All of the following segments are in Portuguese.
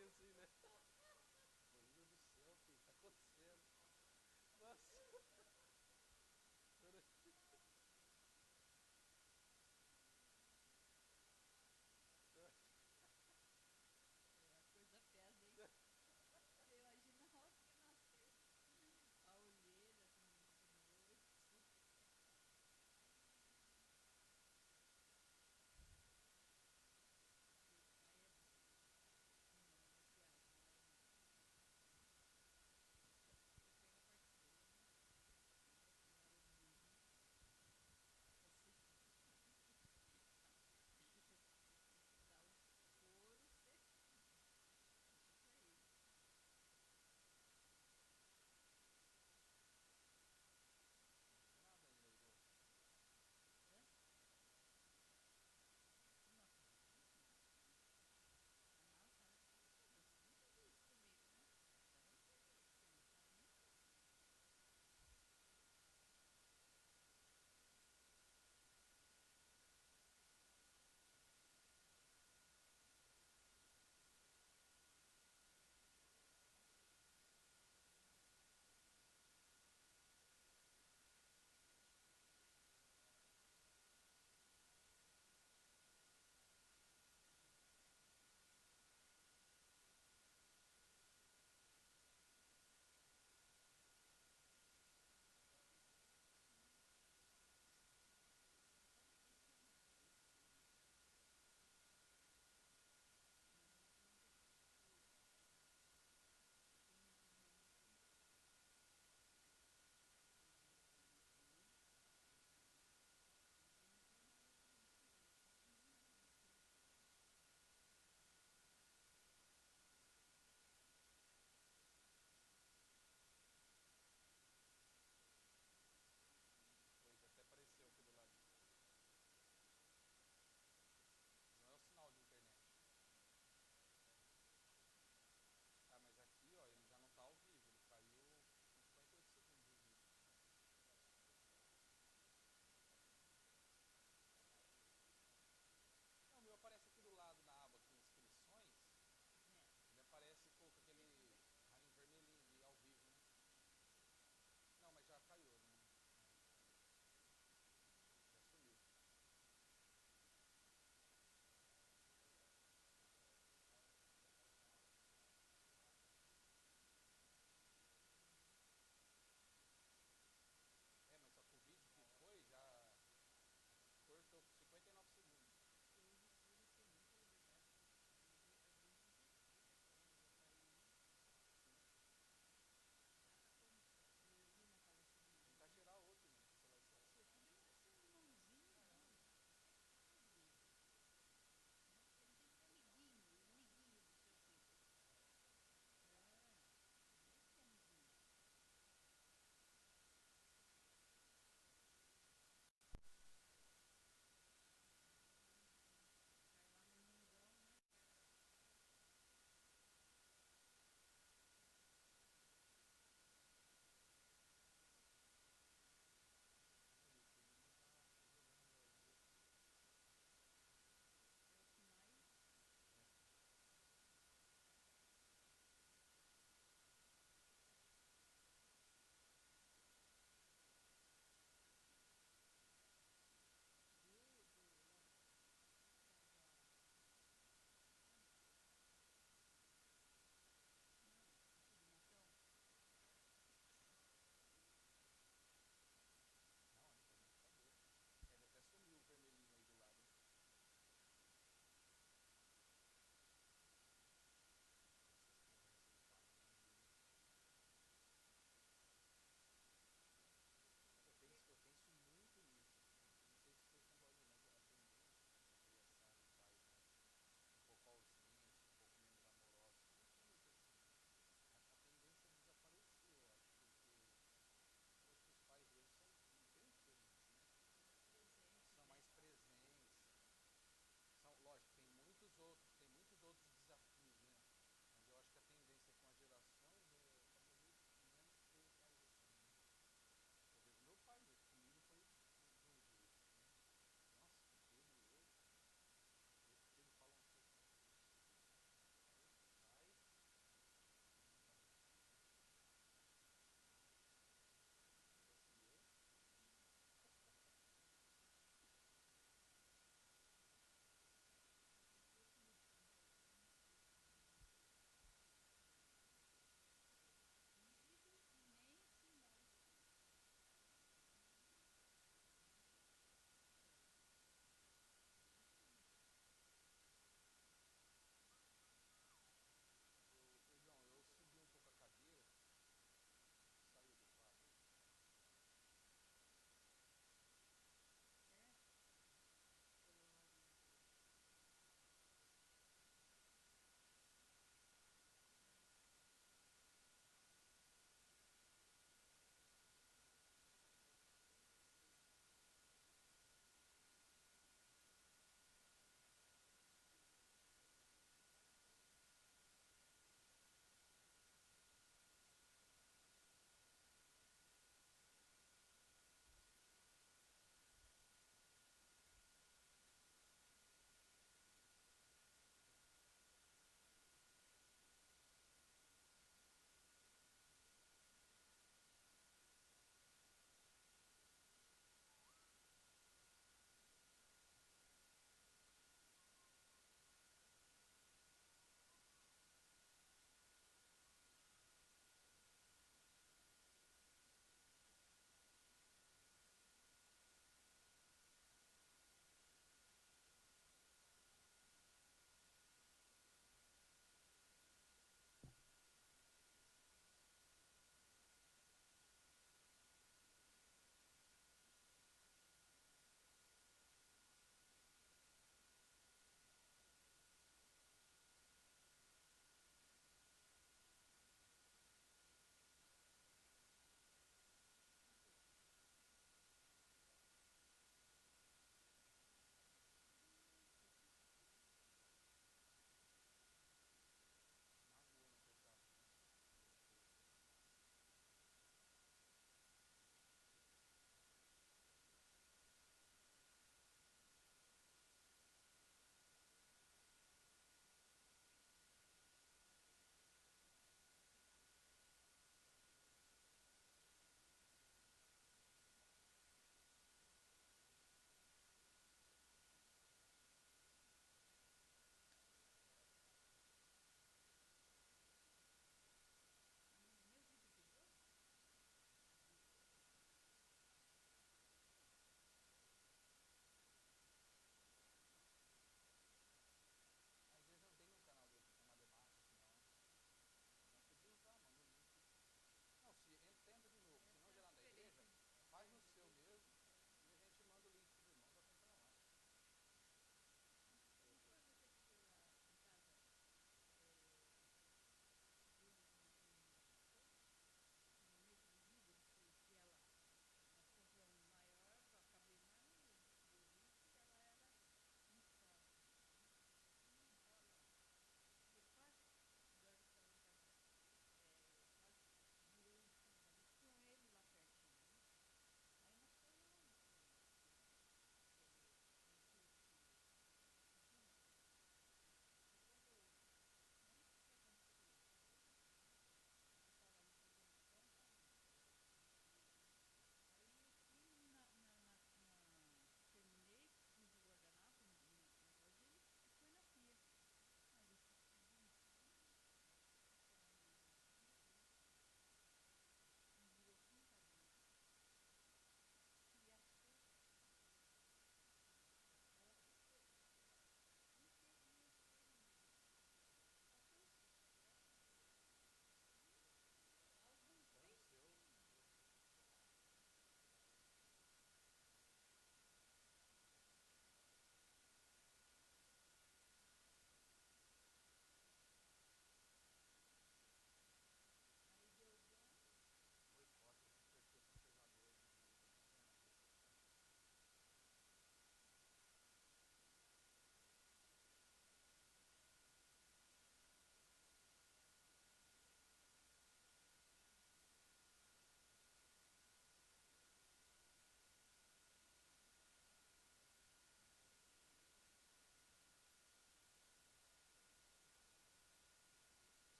pouquinho assim, né? Meu Deus do céu, filho, tá acontecendo? Nossa. É, a coisa pesa, hein? Você imagina a hora que nascer a olheira de noite. Ser pai é. Nossa,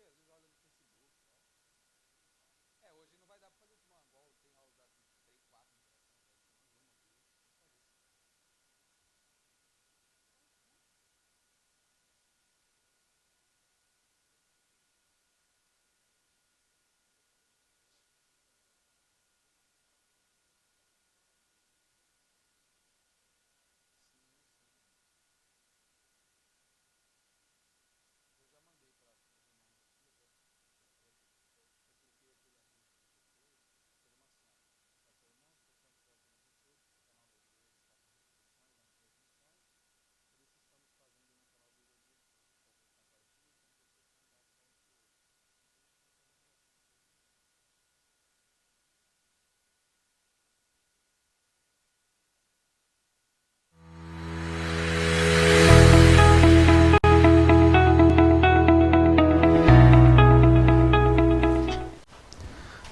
às vezes olha no Facebook e tal. Hoje não vai dar pra fazer igual tem aula da 3, 4 interações, uma vez, vamos fazer isso. Eu já mandei para os irmãos aqui, até cliquei aqui lá no YouTube, programação. Essa irmã, estamos fazendo no YouTube, o canal da igreja está com restrições nas transmissões, por isso estamos fazendo no canal do YouTube. Então, compartilhe com pessoas que não estão aqui hoje.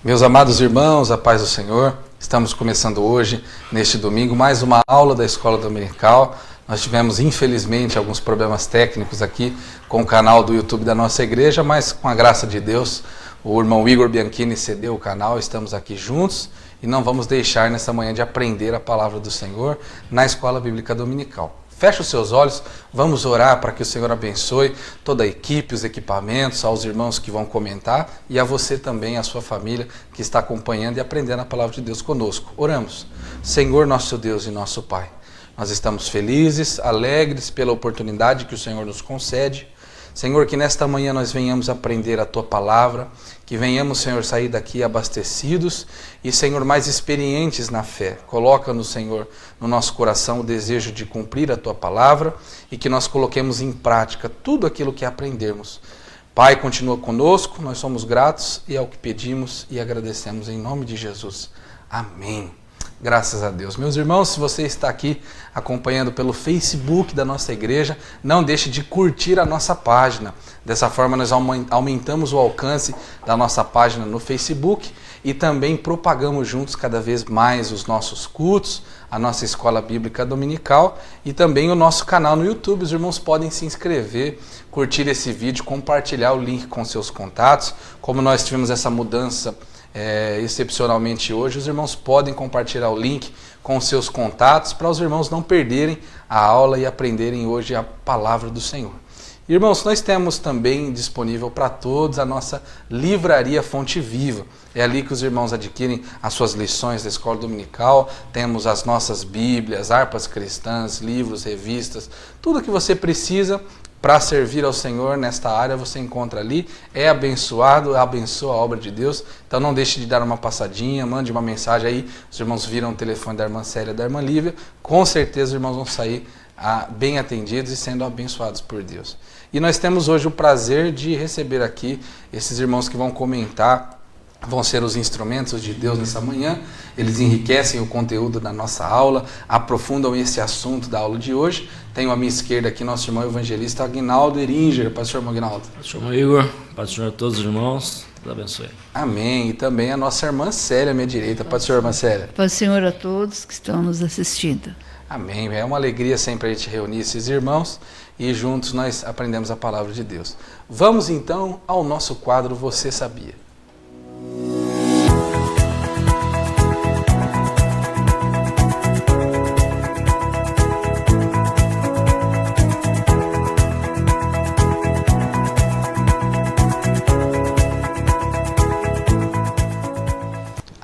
Meus amados irmãos, a paz do Senhor, estamos começando hoje, neste domingo, mais uma aula da Escola Dominical. Nós tivemos, infelizmente, alguns problemas técnicos aqui com o canal do YouTube da nossa igreja, mas com a graça de Deus, o irmão Igor Bianchini cedeu o canal, estamos aqui juntos e não vamos deixar nessa manhã de aprender a palavra do Senhor na Escola Bíblica Dominical. Feche os seus olhos, vamos orar para que o Senhor abençoe toda a equipe, os equipamentos, aos irmãos que vão comentar e a você também, a sua família que está acompanhando e aprendendo a palavra de Deus conosco. Oramos. Senhor, nosso Deus e nosso Pai, nós estamos felizes, alegres pela oportunidade que o Senhor nos concede. Senhor, que nesta manhã nós venhamos aprender a Tua palavra, que venhamos, Senhor, sair daqui abastecidos e, Senhor, mais experientes na fé. Coloca-nos, Senhor, no nosso coração o desejo de cumprir a Tua palavra e que nós coloquemos em prática tudo aquilo que aprendermos. Pai, continua conosco, nós somos gratos e é o que pedimos e agradecemos em nome de Jesus. Amém. Graças a Deus. Meus irmãos, se você está aqui acompanhando pelo Facebook da nossa igreja, não deixe de curtir a nossa página. Dessa forma, nós aumentamos o alcance da nossa página no Facebook e também propagamos juntos cada vez mais os nossos cultos, a nossa Escola Bíblica Dominical e também o nosso canal no YouTube. Os irmãos podem se inscrever, curtir esse vídeo, compartilhar o link com seus contatos. Como nós tivemos essa mudança excepcionalmente hoje, os irmãos podem compartilhar o link com seus contatos para os irmãos não perderem a aula e aprenderem hoje a palavra do Senhor. Irmãos, nós temos também disponível para todos a nossa livraria Fonte Viva. É ali que os irmãos adquirem as suas lições da escola dominical, temos as nossas bíblias, harpas cristãs, livros, revistas, tudo que você precisa para servir ao Senhor nesta área você encontra ali, é abençoado, abençoa a obra de Deus, então não deixe de dar uma passadinha, mande uma mensagem aí, os irmãos viram o telefone da irmã Célia e da irmã Lívia, com certeza os irmãos vão sair bem atendidos e sendo abençoados por Deus. E nós temos hoje o prazer de receber aqui esses irmãos que vão comentar, vão ser os instrumentos de Deus nessa manhã, eles enriquecem o conteúdo da nossa aula, aprofundam esse assunto da aula de hoje. Tenho à minha esquerda aqui nosso irmão evangelista Aguinaldo Eringer. Pastor irmão Aguinaldo. Pastor irmão Igor, pastor a todos os irmãos, Deus abençoe. Amém. E também a nossa irmã Célia, à minha direita. Pastor irmã Célia. Paz do Senhor a todos que estão nos assistindo. Amém. É uma alegria sempre a gente reunir esses irmãos e juntos nós aprendemos a palavra de Deus. Vamos então ao nosso quadro Você Sabia?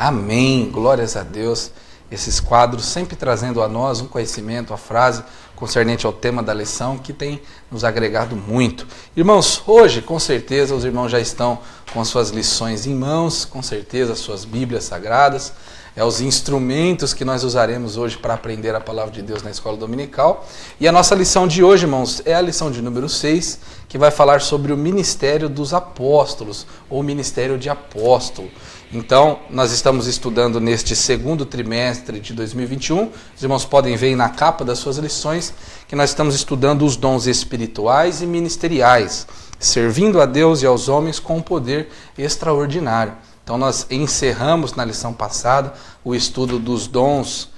Amém, glórias a Deus. Esses quadros sempre trazendo a nós um conhecimento, a frase concernente ao tema da lição que tem nos agregado muito. Irmãos, hoje com certeza os irmãos já estão com suas lições em mãos, com certeza as suas Bíblias Sagradas, os instrumentos que nós usaremos hoje para aprender a palavra de Deus na escola dominical. E a nossa lição de hoje, irmãos, é a lição de número 6, que vai falar sobre o ministério dos apóstolos, ou ministério de apóstolo. Então, nós estamos estudando neste segundo trimestre de 2021, os irmãos podem ver na capa das suas lições, que nós estamos estudando os dons espirituais e ministeriais, servindo a Deus e aos homens com um poder extraordinário. Então, nós encerramos na lição passada o estudo dos dons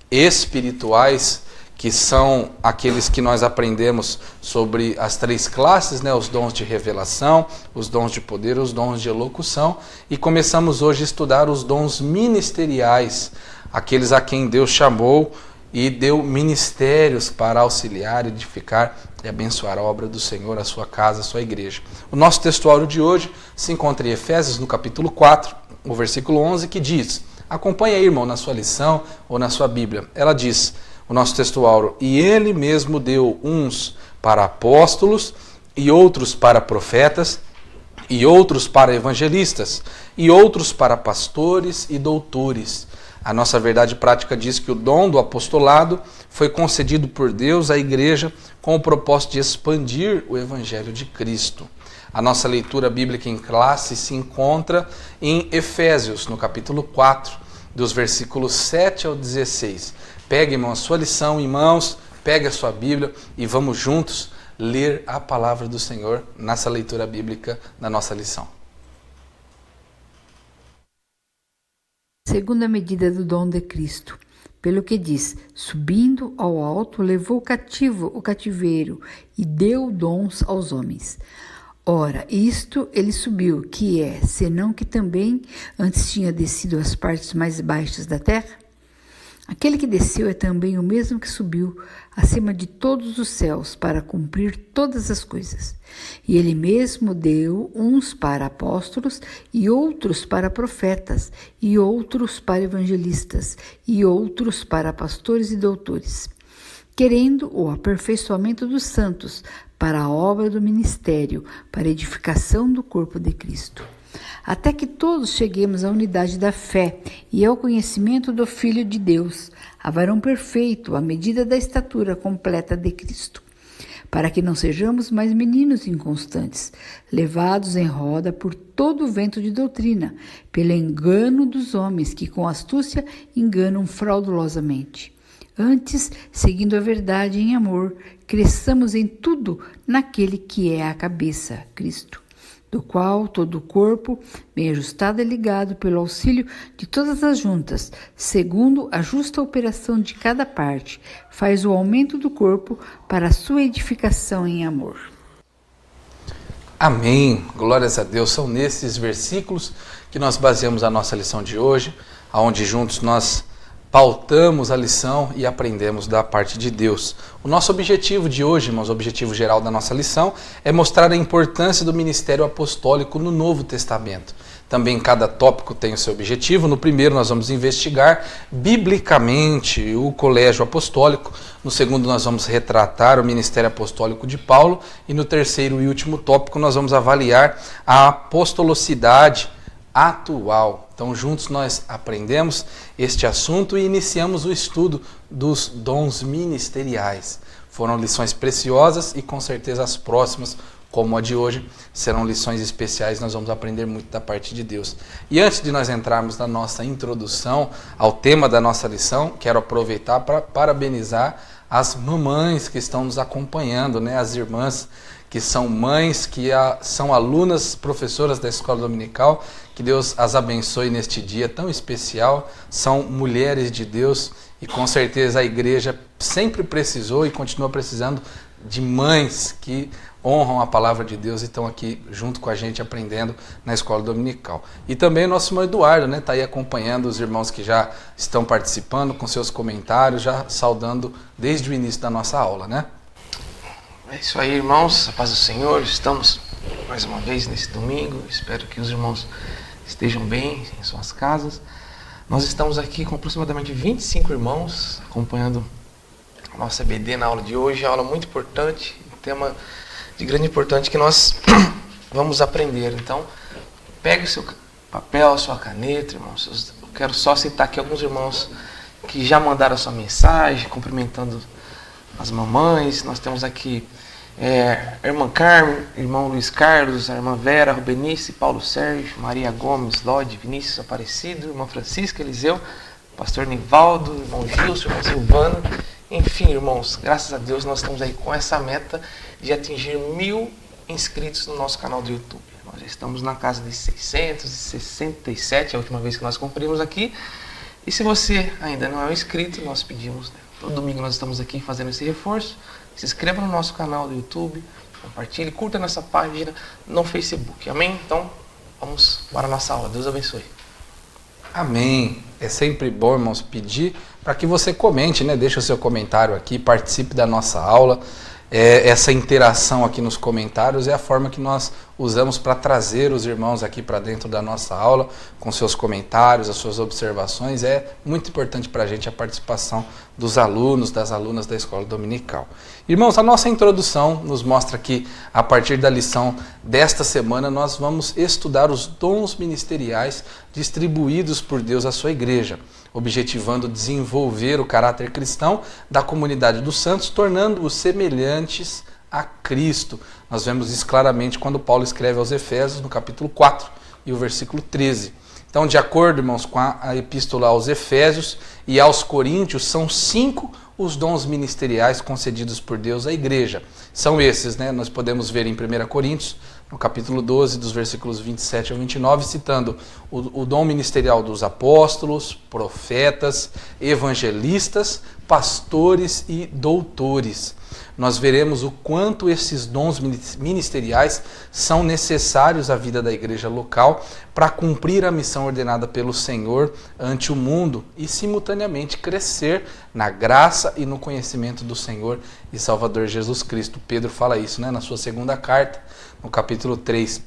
espirituais que são aqueles que nós aprendemos sobre as 3 classes, né? Os dons de revelação, os dons de poder, os dons de elocução, e começamos hoje a estudar os dons ministeriais, aqueles a quem Deus chamou e deu ministérios para auxiliar, edificar e abençoar a obra do Senhor, a sua casa, a sua igreja. O nosso textuário de hoje se encontra em Efésios, no capítulo 4, o versículo 11, que diz, acompanha aí, irmão, na sua lição ou na sua Bíblia. Ela diz, o nosso textuário, e ele mesmo deu uns para apóstolos, e outros para profetas, e outros para evangelistas, e outros para pastores e doutores. A nossa verdade prática diz que o dom do apostolado foi concedido por Deus à igreja com o propósito de expandir o evangelho de Cristo. A nossa leitura bíblica em classe se encontra em Efésios, no capítulo 4, dos versículos 7 ao 16. Pegue, irmão, a sua lição em mãos, pegue a sua Bíblia e vamos juntos ler a palavra do Senhor nessa leitura bíblica da nossa lição. Segundo a medida do dom de Cristo, pelo que diz, subindo ao alto, levou cativo o cativeiro e deu dons aos homens. Ora, isto ele subiu, que é, senão que também antes tinha descido às partes mais baixas da terra? Aquele que desceu é também o mesmo que subiu acima de todos os céus para cumprir todas as coisas. E ele mesmo deu uns para apóstolos, e outros para profetas, e outros para evangelistas, e outros para pastores e doutores, querendo o aperfeiçoamento dos santos para a obra do ministério, para a edificação do corpo de Cristo, até que todos cheguemos à unidade da fé e ao conhecimento do Filho de Deus, a varão perfeito, à medida da estatura completa de Cristo, para que não sejamos mais meninos inconstantes, levados em roda por todo o vento de doutrina, pelo engano dos homens que com astúcia enganam fraudulosamente. Antes, seguindo a verdade em amor, cresçamos em tudo naquele que é a cabeça, Cristo, do qual todo o corpo, bem ajustado e ligado pelo auxílio de todas as juntas, segundo a justa operação de cada parte, faz o aumento do corpo para a sua edificação em amor. Amém. Glórias a Deus. São nesses versículos que nós baseamos a nossa lição de hoje, onde juntos nós pautamos a lição e aprendemos da parte de Deus. O nosso objetivo de hoje, irmãos, o objetivo geral da nossa lição, é mostrar a importância do ministério apostólico no Novo Testamento. Também cada tópico tem o seu objetivo. No primeiro nós vamos investigar biblicamente o colégio apostólico. No segundo nós vamos retratar o ministério apostólico de Paulo. E no terceiro e último tópico nós vamos avaliar a apostolocidade atual. Então juntos nós aprendemos este assunto e iniciamos o estudo dos dons ministeriais. Foram lições preciosas e com certeza as próximas, como a de hoje, serão lições especiais, nós vamos aprender muito da parte de Deus. E antes de nós entrarmos na nossa introdução ao tema da nossa lição, quero aproveitar para parabenizar as mamães que estão nos acompanhando, né? As irmãs que são mães, que são alunas, professoras da Escola Dominical, que Deus as abençoe neste dia tão especial, são mulheres de Deus e com certeza a igreja sempre precisou e continua precisando de mães que honram a palavra de Deus e estão aqui junto com a gente aprendendo na Escola Dominical. E também o nosso irmão Eduardo, né, está aí acompanhando os irmãos que já estão participando com seus comentários, já saudando desde o início da nossa aula, né? É isso aí, irmãos, a paz do Senhor. Estamos mais uma vez nesse domingo. Espero que os irmãos estejam bem em suas casas. Nós estamos aqui com aproximadamente 25 irmãos acompanhando a nossa EBD na aula de hoje. Aula muito importante, um tema de grande importância que nós vamos aprender. Então, pegue o seu papel, a sua caneta, irmãos. Eu quero só citar aqui alguns irmãos que já mandaram a sua mensagem, cumprimentando as mamães. Nós temos aqui a irmã Carmen, irmão Luiz Carlos, a irmã Vera, Rubenice, Paulo Sérgio, Maria Gomes, Lodi, Vinícius Aparecido, irmã Francisca Eliseu, pastor Nivaldo, irmão Gilson, irmã Silvana. Enfim, irmãos, graças a Deus nós estamos aí com essa meta de atingir 1000 inscritos no nosso canal do YouTube. Nós já estamos na casa de 667, a última vez que nós cumprimos aqui. E se você ainda não é um inscrito, nós pedimos, né, Todo domingo nós estamos aqui fazendo esse reforço. Se inscreva no nosso canal do YouTube, compartilhe, curta nossa página no Facebook. Amém? Então, vamos para a nossa aula. Deus abençoe. Amém. É sempre bom, irmãos, pedir para que você comente, né? Deixe o seu comentário aqui, participe da nossa aula. Essa interação aqui nos comentários é a forma que nós usamos para trazer os irmãos aqui para dentro da nossa aula, com seus comentários, as suas observações. É muito importante para a gente a participação dos alunos, das alunas da escola dominical. Irmãos, a nossa introdução nos mostra que, a partir da lição desta semana, nós vamos estudar os dons ministeriais distribuídos por Deus à sua igreja, objetivando desenvolver o caráter cristão da comunidade dos santos, tornando-os semelhantes a Cristo. Nós vemos isso claramente quando Paulo escreve aos Efésios, no capítulo 4 e o versículo 13. Então, de acordo, irmãos, com a epístola aos Efésios e aos Coríntios, são 5 os dons ministeriais concedidos por Deus à igreja. São esses, né? Nós podemos ver em 1 Coríntios, no capítulo 12, dos versículos 27 ao 29, citando o dom ministerial dos apóstolos, profetas, evangelistas, pastores e doutores. Nós veremos o quanto esses dons ministeriais são necessários à vida da igreja local para cumprir a missão ordenada pelo Senhor ante o mundo e, simultaneamente, crescer na graça e no conhecimento do Senhor e Salvador Jesus Cristo. Pedro fala isso, né, na sua segunda carta, no capítulo 3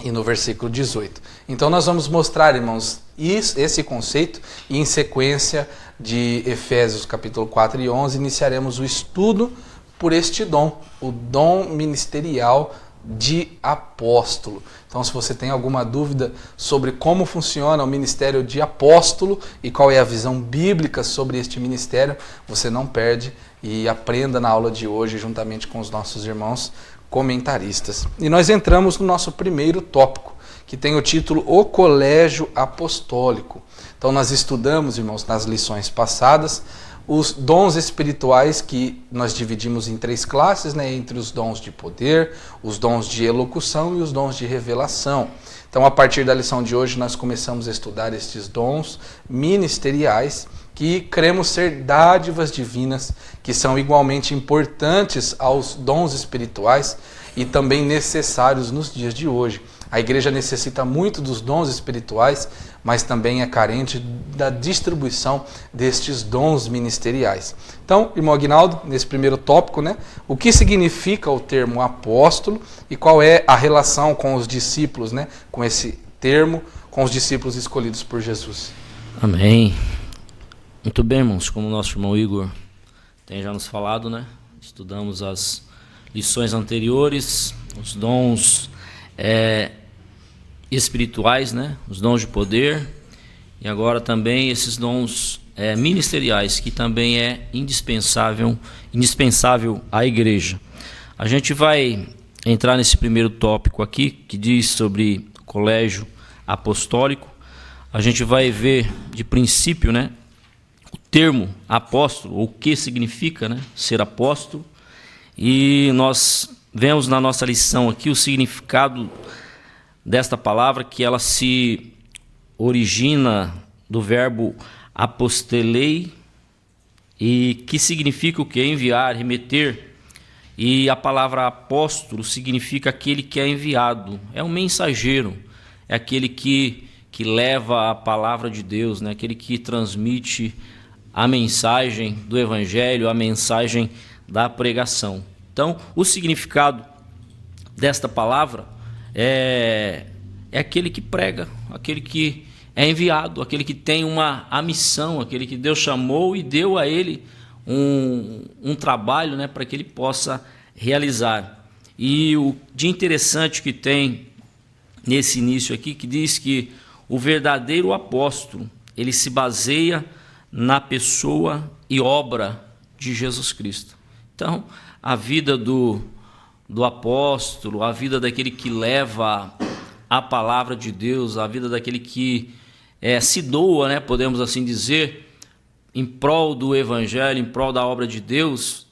e no versículo 18. Então nós vamos mostrar, irmãos, esse conceito e, em sequência de Efésios capítulo 4 e 11, iniciaremos o estudo por este dom, o dom ministerial de apóstolo. Então, se você tem alguma dúvida sobre como funciona o ministério de apóstolo e qual é a visão bíblica sobre este ministério, você não perde e aprenda na aula de hoje juntamente com os nossos irmãos comentaristas. E nós entramos no nosso primeiro tópico, que tem o título O Colégio Apostólico. Então, nós estudamos, irmãos, nas lições passadas, os dons espirituais que nós dividimos em 3 classes, né, entre os dons de poder, os dons de elocução e os dons de revelação. Então, a partir da lição de hoje, nós começamos a estudar estes dons ministeriais que cremos ser dádivas divinas, que são igualmente importantes aos dons espirituais e também necessários nos dias de hoje. A igreja necessita muito dos dons espirituais, mas também é carente da distribuição destes dons ministeriais. Então, irmão Aguinaldo, nesse primeiro tópico, né, o que significa o termo apóstolo e qual é a relação com os discípulos, né, com esse termo, com os discípulos escolhidos por Jesus? Amém. Muito bem, irmãos, como o nosso irmão Igor tem já nos falado, né, estudamos as lições anteriores, os dons espirituais, né? Os dons de poder, e agora também esses dons ministeriais, que também é indispensável à igreja. A gente vai entrar nesse primeiro tópico aqui, que diz sobre colégio apostólico. A gente vai ver de princípio, né, o termo apóstolo, o que significa, né, ser apóstolo, e nós vemos na nossa lição aqui o significado desta palavra, que ela se origina do verbo apostelei, e que significa o que? Enviar, remeter. E a palavra apóstolo significa aquele que é enviado, é um mensageiro, é aquele que leva a palavra de Deus, né? Aquele que transmite a mensagem do evangelho, a mensagem da pregação. Então, o significado desta palavra é aquele que prega, aquele que é enviado, aquele que tem a missão, aquele que Deus chamou e deu a ele um trabalho, né, para que ele possa realizar. E o de interessante que tem nesse início aqui, que diz que o verdadeiro apóstolo, ele se baseia na pessoa e obra de Jesus Cristo. Então, a vida do apóstolo, a vida daquele que leva a palavra de Deus, a vida daquele que se doa, né, podemos assim dizer, em prol do evangelho, em prol da obra de Deus,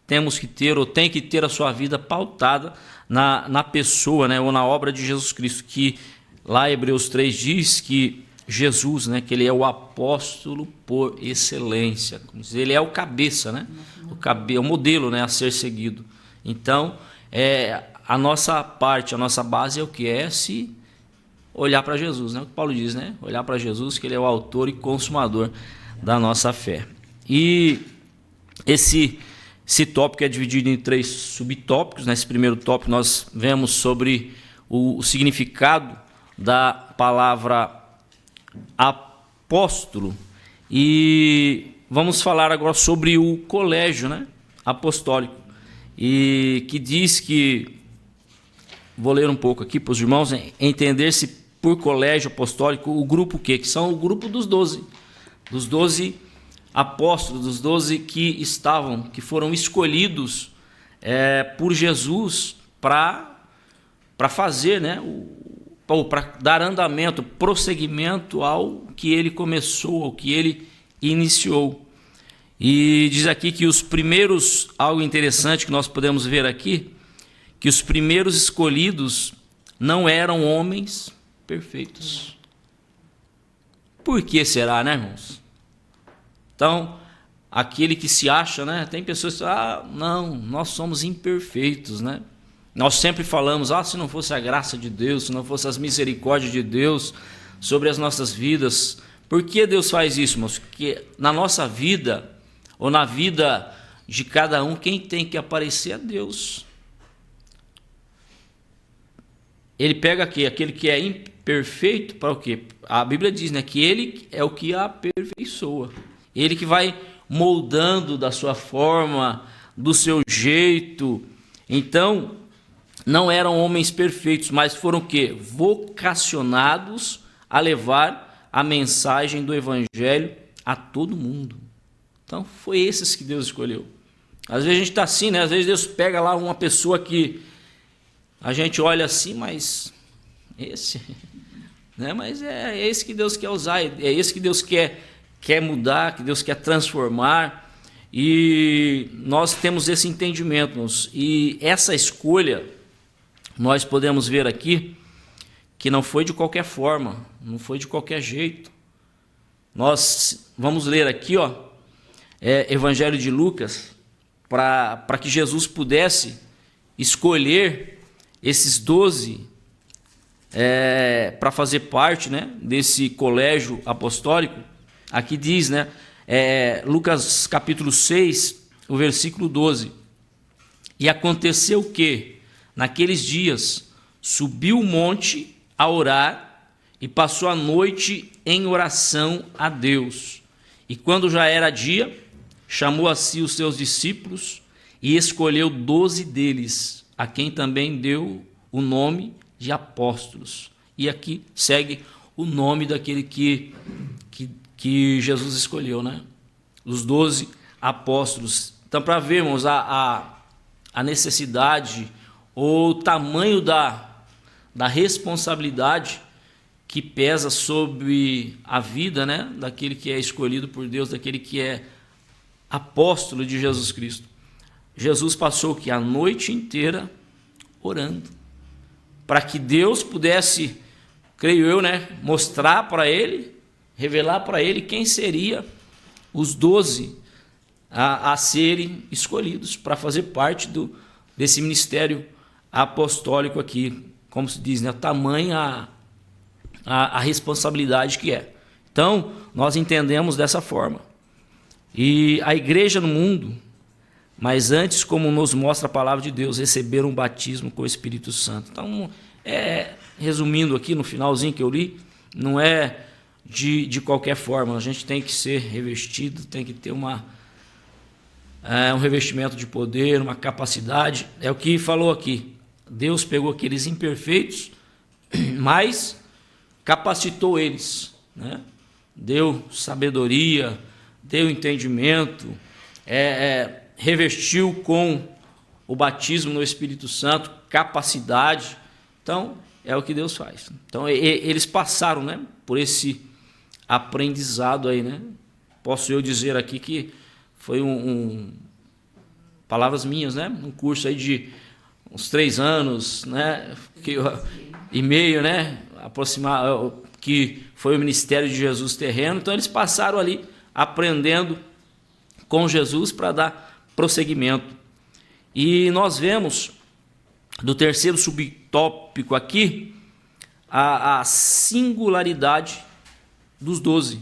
temos que ter, ou tem que ter a sua vida pautada na pessoa, né, ou na obra de Jesus Cristo, que lá em Hebreus 3 diz que Jesus, né, que ele é o apóstolo por excelência. Ele é o cabeça, né, o modelo, né, a ser seguido. Então, a nossa parte, a nossa base é o que? É se olhar para Jesus, né? O que Paulo diz, né? Olhar para Jesus, que ele é o autor e consumador da nossa fé. E esse tópico é dividido em 3 subtópicos. Nesse primeiro tópico nós vemos sobre o significado da palavra apóstolo, e vamos falar agora sobre o colégio, né, apostólico, e que diz que, vou ler um pouco aqui para os irmãos entender-se por colégio apostólico o grupo que são o grupo dos 12 apóstolos, dos 12 que foram escolhidos por Jesus para fazer, né, para dar andamento, prosseguimento ao que ele começou, ao que ele iniciou. E diz aqui que os primeiros, algo interessante que nós podemos ver aqui, que os primeiros escolhidos não eram homens perfeitos. Por que será, né, irmãos? Então, aquele que se acha, né, tem pessoas que não, nós somos imperfeitos, né? Nós sempre falamos, se não fosse a graça de Deus, se não fosse as misericórdias de Deus sobre as nossas vidas. Por que Deus faz isso, irmãos? Porque na nossa vida, ou na vida de cada um, quem tem que aparecer é Deus. Ele pega aquele que é imperfeito para o quê? A Bíblia diz, né, que ele é o que aperfeiçoa. Ele que vai moldando da sua forma, do seu jeito. Então, não eram homens perfeitos, mas foram o quê? Vocacionados a levar a mensagem do Evangelho a todo mundo. Então, foi esses que Deus escolheu. Às vezes a gente está assim, né? Às vezes Deus pega lá uma pessoa que a gente olha assim, mas esse, né? Mas é esse que Deus quer usar, é esse que Deus quer mudar, que Deus quer transformar. E nós temos esse entendimento, e essa escolha nós podemos ver aqui que não foi de qualquer forma, não foi de qualquer jeito. Nós vamos ler aqui, Evangelho de Lucas, para que Jesus pudesse escolher esses 12 para fazer parte, né, desse colégio apostólico. Aqui diz, né, Lucas capítulo 6, o versículo 12. E aconteceu que, naqueles dias, subiu o monte a orar e passou a noite em oração a Deus. E quando já era dia, chamou a si os seus discípulos e escolheu 12 deles, a quem também deu o nome de apóstolos. E aqui segue o nome daquele que Jesus escolheu, né? Os 12 apóstolos. Então, para vermos a necessidade ou o tamanho da responsabilidade que pesa sobre a vida, né, daquele que é escolhido por Deus, daquele que é apóstolo de Jesus Cristo. Jesus passou a noite inteira orando, para que Deus pudesse, creio eu, né, mostrar para ele, revelar para ele quem seria os 12 a serem escolhidos para fazer parte desse ministério apostólico aqui, como se diz, né, tamanha a responsabilidade que é. Então, nós entendemos dessa forma. E a igreja no mundo, mas antes, como nos mostra a palavra de Deus, receberam um batismo com o Espírito Santo. Então, resumindo aqui no finalzinho que eu li, não é de qualquer forma. A gente tem que ser revestido, tem que ter um revestimento de poder, uma capacidade. É o que falou aqui. Deus pegou aqueles imperfeitos, mas capacitou eles, né? Deu sabedoria, deu entendimento, revestiu com o batismo no Espírito Santo, capacidade. Então, é o que Deus faz. Então, eles passaram, né, por esse aprendizado aí, né? Posso eu dizer aqui que foi palavras minhas, né? Um curso aí de uns 3 anos, né? E meio, né? que foi o ministério de Jesus terreno. Então eles passaram ali aprendendo com Jesus para dar prosseguimento. E nós vemos do terceiro subtópico aqui a singularidade dos 12.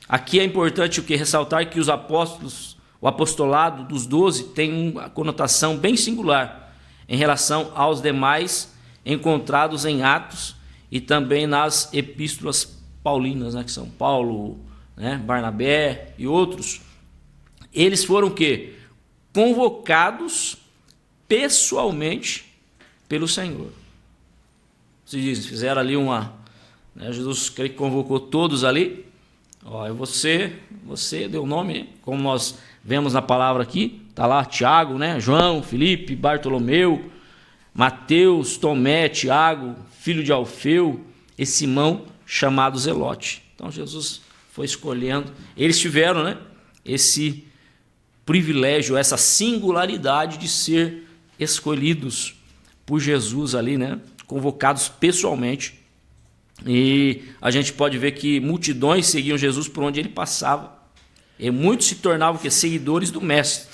Aqui é importante o que ressaltar que os apóstolos, o apostolado dos 12 tem uma conotação bem singular em relação aos demais encontrados em Atos e também nas epístolas paulinas, né, que são Paulo, né, Barnabé e outros. Eles foram o quê? Convocados pessoalmente pelo Senhor. Se diz, fizeram ali uma, né, Jesus creio que convocou todos ali. Ó, você deu o nome, como nós vemos na palavra aqui, está lá Tiago, né, João, Filipe, Bartolomeu, Mateus, Tomé, Tiago, filho de Alfeu, e Simão, chamado Zelote. Então Jesus foi escolhendo, eles tiveram, né, esse privilégio, essa singularidade de ser escolhidos por Jesus ali, né, convocados pessoalmente. E a gente pode ver que multidões seguiam Jesus por onde ele passava. E muitos se tornavam seguidores do Mestre.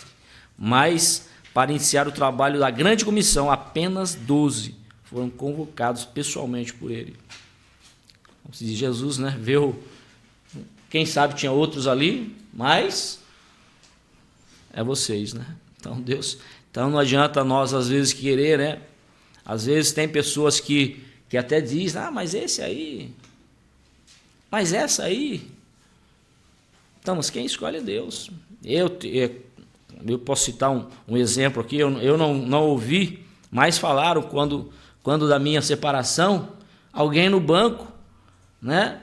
Mas, para iniciar o trabalho da grande comissão, apenas 12 foram convocados pessoalmente por ele. Como se diz, Jesus, né, viu, quem sabe tinha outros ali, mas é vocês, né? Então, Deus... Então, não adianta nós, às vezes, querer, né? Às vezes tem pessoas que até dizem, mas esse aí, mas essa aí. Então, mas quem escolhe é Deus. Eu posso citar um exemplo aqui, eu não ouvi, mas falaram quando da minha separação, alguém no banco, né?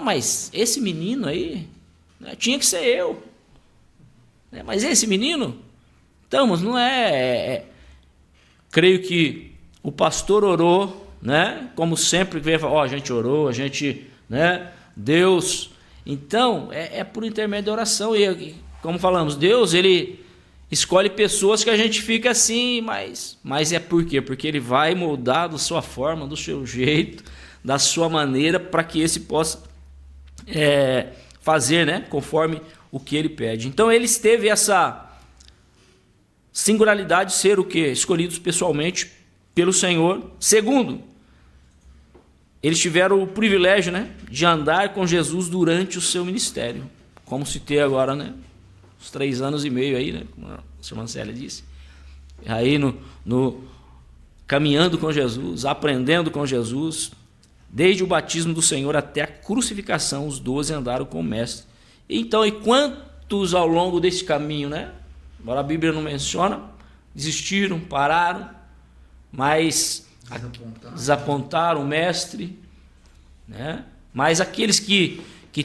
Mas esse menino aí, né, tinha que ser eu. Mas esse menino, então, mas não é. Creio que o pastor orou, né? Como sempre vem falar, a gente orou, a gente, né? Deus. Então, é por intermédio da oração. E como falamos, Deus, ele escolhe pessoas que a gente fica assim, mas é por quê? Porque ele vai moldar da sua forma, do seu jeito, da sua maneira, para que esse possa fazer, né? Conforme o que ele pede. Então, eles teve essa singularidade de ser o quê? Escolhidos pessoalmente pelo Senhor. Segundo, eles tiveram o privilégio, né, de andar com Jesus durante o seu ministério. Como citei agora, né, uns 3 anos e meio aí, né, como a irmã Célia disse. Aí caminhando com Jesus, aprendendo com Jesus, desde o batismo do Senhor até a crucificação, os 12 andaram com o Mestre. Então, e quantos ao longo desse caminho, né? Embora a Bíblia não menciona, desistiram, pararam, mas desapontaram o Mestre, né? Mas aqueles que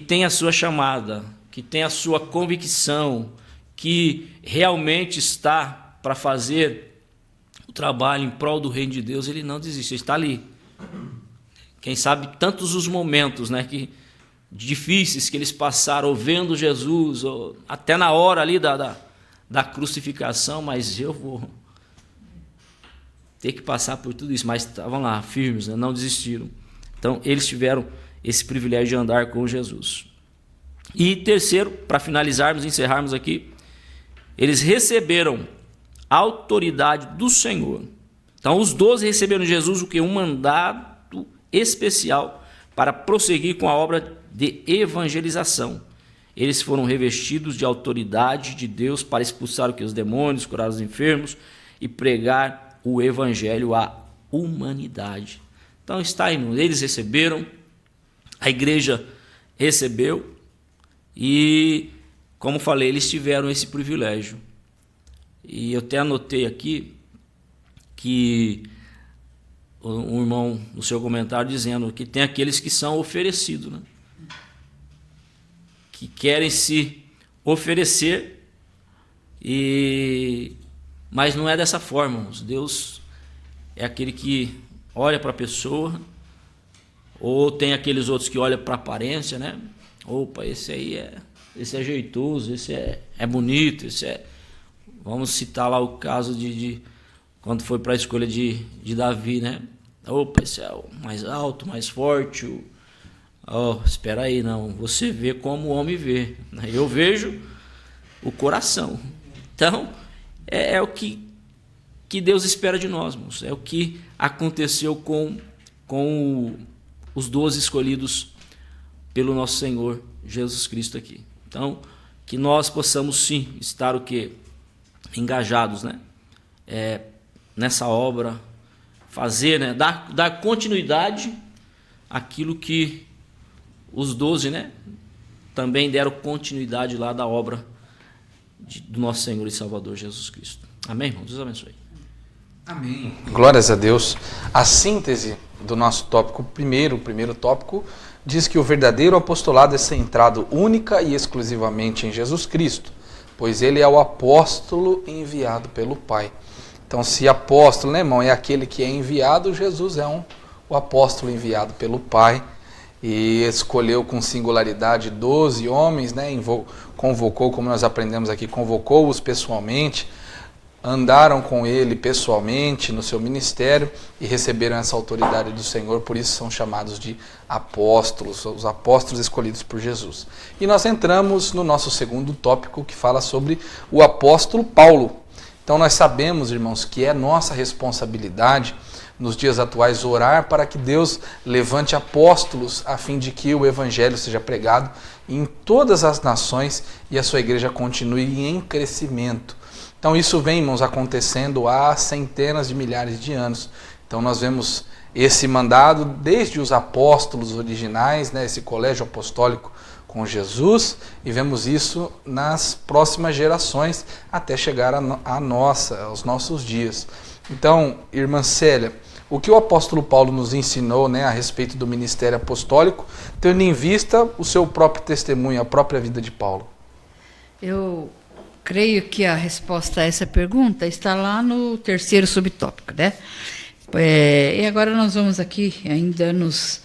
têm a sua chamada, que têm a sua convicção, que realmente está para fazer o trabalho em prol do reino de Deus, ele não desiste, ele está ali. Quem sabe tantos os momentos, né, difíceis que eles passaram vendo Jesus, ou até na hora ali da crucificação, mas eu vou ter que passar por tudo isso, mas estavam lá firmes, né? Não desistiram. Então eles tiveram esse privilégio de andar com Jesus. E terceiro, para finalizarmos, encerrarmos aqui, eles receberam a autoridade do Senhor. Então os 12 receberam de Jesus o que? Um mandato especial para prosseguir com a obra de evangelização. Eles foram revestidos de autoridade de Deus para expulsar o que? Os demônios, curar os enfermos e pregar o evangelho à humanidade. Então está aí, eles receberam, a igreja recebeu e, como falei, eles tiveram esse privilégio. E eu até anotei aqui que um irmão no seu comentário dizendo que tem aqueles que são oferecidos, né? Que querem se oferecer, mas não é dessa forma, irmãos. Deus é aquele que olha para a pessoa, ou tem aqueles outros que olham para a aparência, né? Opa, esse é jeitoso, esse é bonito, Vamos citar lá o caso de quando foi para a escolha de Davi, né? Opa, esse é o mais alto, mais forte, Espera aí, não. Você vê como o homem vê. Eu vejo o coração. Então, é o que Deus espera de nós, irmãos. É o que aconteceu com os 12 escolhidos pelo nosso Senhor Jesus Cristo aqui. Então, que nós possamos sim estar o quê? Engajados, né? Nessa obra, fazer, né? Dar continuidade àquilo que os 12, né? Também deram continuidade lá da obra do nosso Senhor e Salvador Jesus Cristo. Amém, irmão? Deus abençoe. Amém. Glórias a Deus. A síntese do nosso tópico, o primeiro tópico, diz que o verdadeiro apostolado é centrado única e exclusivamente em Jesus Cristo, pois ele é o apóstolo enviado pelo Pai. Então, se apóstolo, né, irmão, é aquele que é enviado, Jesus é o apóstolo enviado pelo Pai, e escolheu com singularidade 12 homens, né, convocou, como nós aprendemos aqui, convocou-os pessoalmente, andaram com ele pessoalmente no seu ministério e receberam essa autoridade do Senhor, por isso são chamados de apóstolos, os apóstolos escolhidos por Jesus. E nós entramos no nosso segundo tópico, que fala sobre o apóstolo Paulo. Então nós sabemos, irmãos, que é nossa responsabilidade nos dias atuais orar para que Deus levante apóstolos a fim de que o evangelho seja pregado em todas as nações e a sua igreja continue em crescimento. Então isso vem, irmãos, acontecendo há centenas de milhares de anos. Então nós vemos esse mandado desde os apóstolos originais, né, esse colégio apostólico com Jesus, e vemos isso nas próximas gerações até chegar aos nossos dias. Então, irmã Célia, o que o apóstolo Paulo nos ensinou, né, a respeito do ministério apostólico, tendo em vista o seu próprio testemunho, a própria vida de Paulo? Eu creio que a resposta a essa pergunta está lá no terceiro subtópico, né? E agora nós vamos aqui ainda nos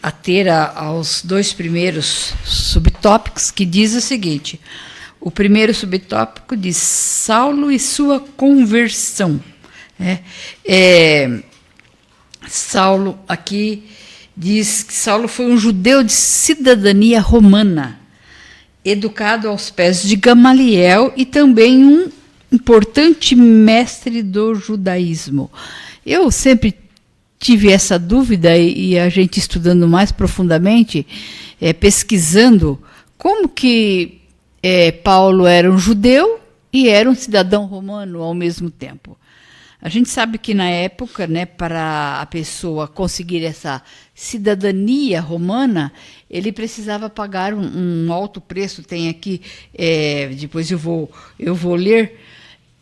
ater aos dois primeiros subtópicos, que diz o seguinte: o primeiro subtópico diz Saulo e sua conversão. Saulo aqui diz que Saulo foi um judeu de cidadania romana, educado aos pés de Gamaliel e também um importante mestre do judaísmo. Eu sempre tive essa dúvida e a gente estudando mais profundamente, pesquisando como que Paulo era um judeu e era um cidadão romano ao mesmo tempo. A gente sabe que na época, né, para a pessoa conseguir essa cidadania romana, ele precisava pagar um alto preço. Tem aqui, depois eu vou ler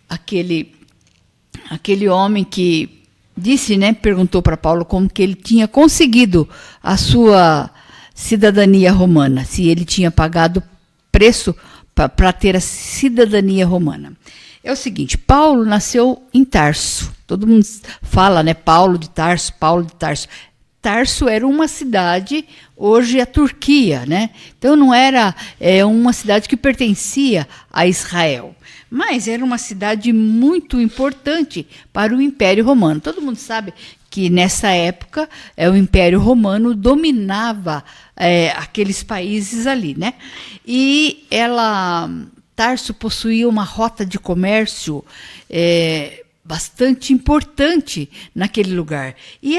aquele homem que disse, né, perguntou para Paulo como que ele tinha conseguido a sua cidadania romana, se ele tinha pagado preço para ter a cidadania romana. É o seguinte, Paulo nasceu em Tarso. Todo mundo fala, né, Paulo de Tarso. Tarso era uma cidade, hoje a Turquia, né? Então não era uma cidade que pertencia a Israel, mas era uma cidade muito importante para o Império Romano. Todo mundo sabe que nessa época o Império Romano dominava aqueles países ali, né? E Tarso possuía uma rota de comércio bastante importante naquele lugar. E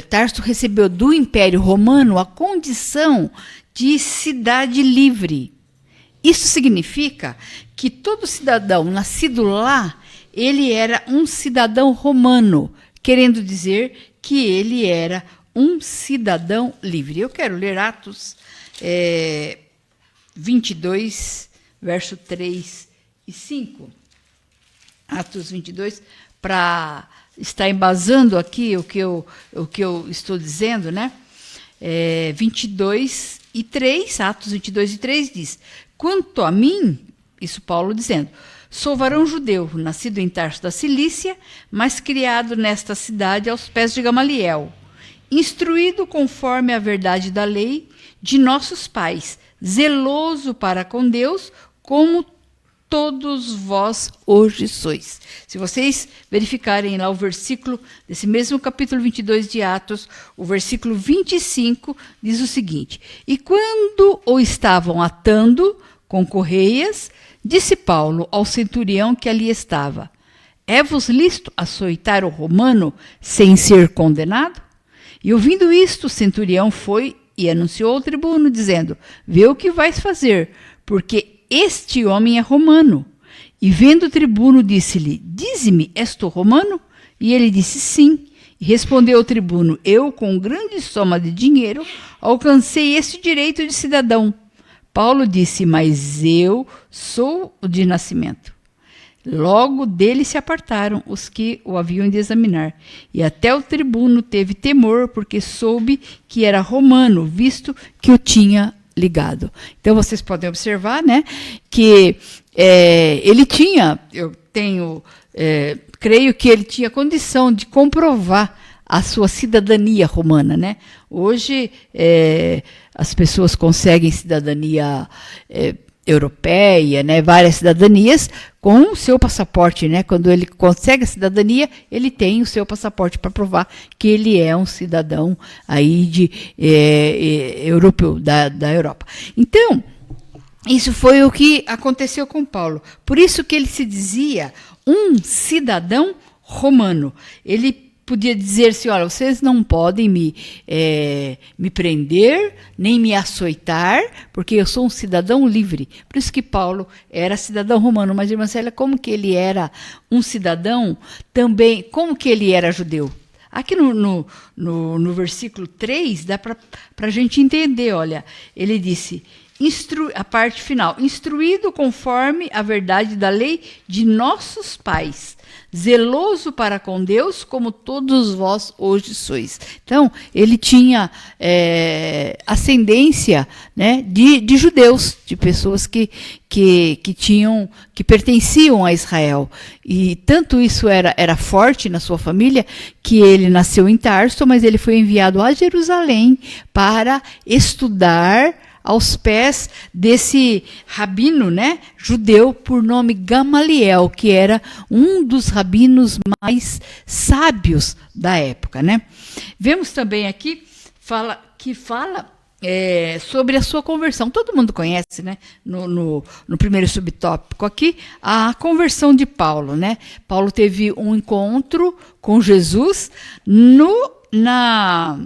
Tarso recebeu do Império Romano a condição de cidade livre. Isso significa que todo cidadão nascido lá, ele era um cidadão romano, querendo dizer que ele era um cidadão livre. Eu quero ler Atos 22, verso 3 e 5. Atos 22, para estar embasando aqui o que eu estou dizendo, né? 22 e 3, Atos 22 e 3 diz: quanto a mim, isso Paulo dizendo, sou varão judeu, nascido em Tarso da Cilícia, mas criado nesta cidade aos pés de Gamaliel, instruído conforme a verdade da lei de nossos pais, zeloso para com Deus, como todos vós hoje sois. Se vocês verificarem lá o versículo desse mesmo capítulo 22 de Atos, o versículo 25 diz o seguinte: e quando o estavam atando com correias, disse Paulo ao centurião que ali estava: é-vos lícito açoitar o romano sem ser condenado? E ouvindo isto, o centurião foi e anunciou ao tribuno, dizendo: vê o que vais fazer, porque este homem é romano. E vendo o tribuno, disse-lhe: dize-me, és tu romano? E ele disse: sim. E respondeu o tribuno: eu, com grande soma de dinheiro, alcancei este direito de cidadão. Paulo disse: mas eu sou o de nascimento. Logo dele se apartaram os que o haviam de examinar. E até o tribuno teve temor, porque soube que era romano, visto que o tinha ligado. Então vocês podem observar, né, que ele tinha, creio que ele tinha condição de comprovar a sua cidadania romana, né? Hoje as pessoas conseguem cidadania europeia, né, várias cidadanias com o seu passaporte, né? Quando ele consegue a cidadania, ele tem o seu passaporte para provar que ele é um cidadão aí europeu, da Europa. Então, isso foi o que aconteceu com Paulo. Por isso que ele se dizia um cidadão romano. Ele podia dizer assim: olha, vocês não podem me prender, nem me açoitar, porque eu sou um cidadão livre. Por isso que Paulo era cidadão romano. Mas, irmã Célia, como que ele era um cidadão também, como que ele era judeu? Aqui no versículo 3, dá para a gente entender, olha, ele disse, a parte final, instruído conforme a verdade da lei de nossos pais, zeloso para com Deus, como todos vós hoje sois. Então, ele tinha ascendência, né, de judeus, de pessoas que pertenciam a Israel. E tanto isso era forte na sua família, que ele nasceu em Tarso, mas ele foi enviado a Jerusalém para estudar aos pés desse rabino, né, judeu por nome Gamaliel, que era um dos rabinos mais sábios da época, né? Vemos também aqui que fala sobre a sua conversão. Todo mundo conhece, né? No primeiro subtópico aqui, a conversão de Paulo, né? Paulo teve um encontro com Jesus na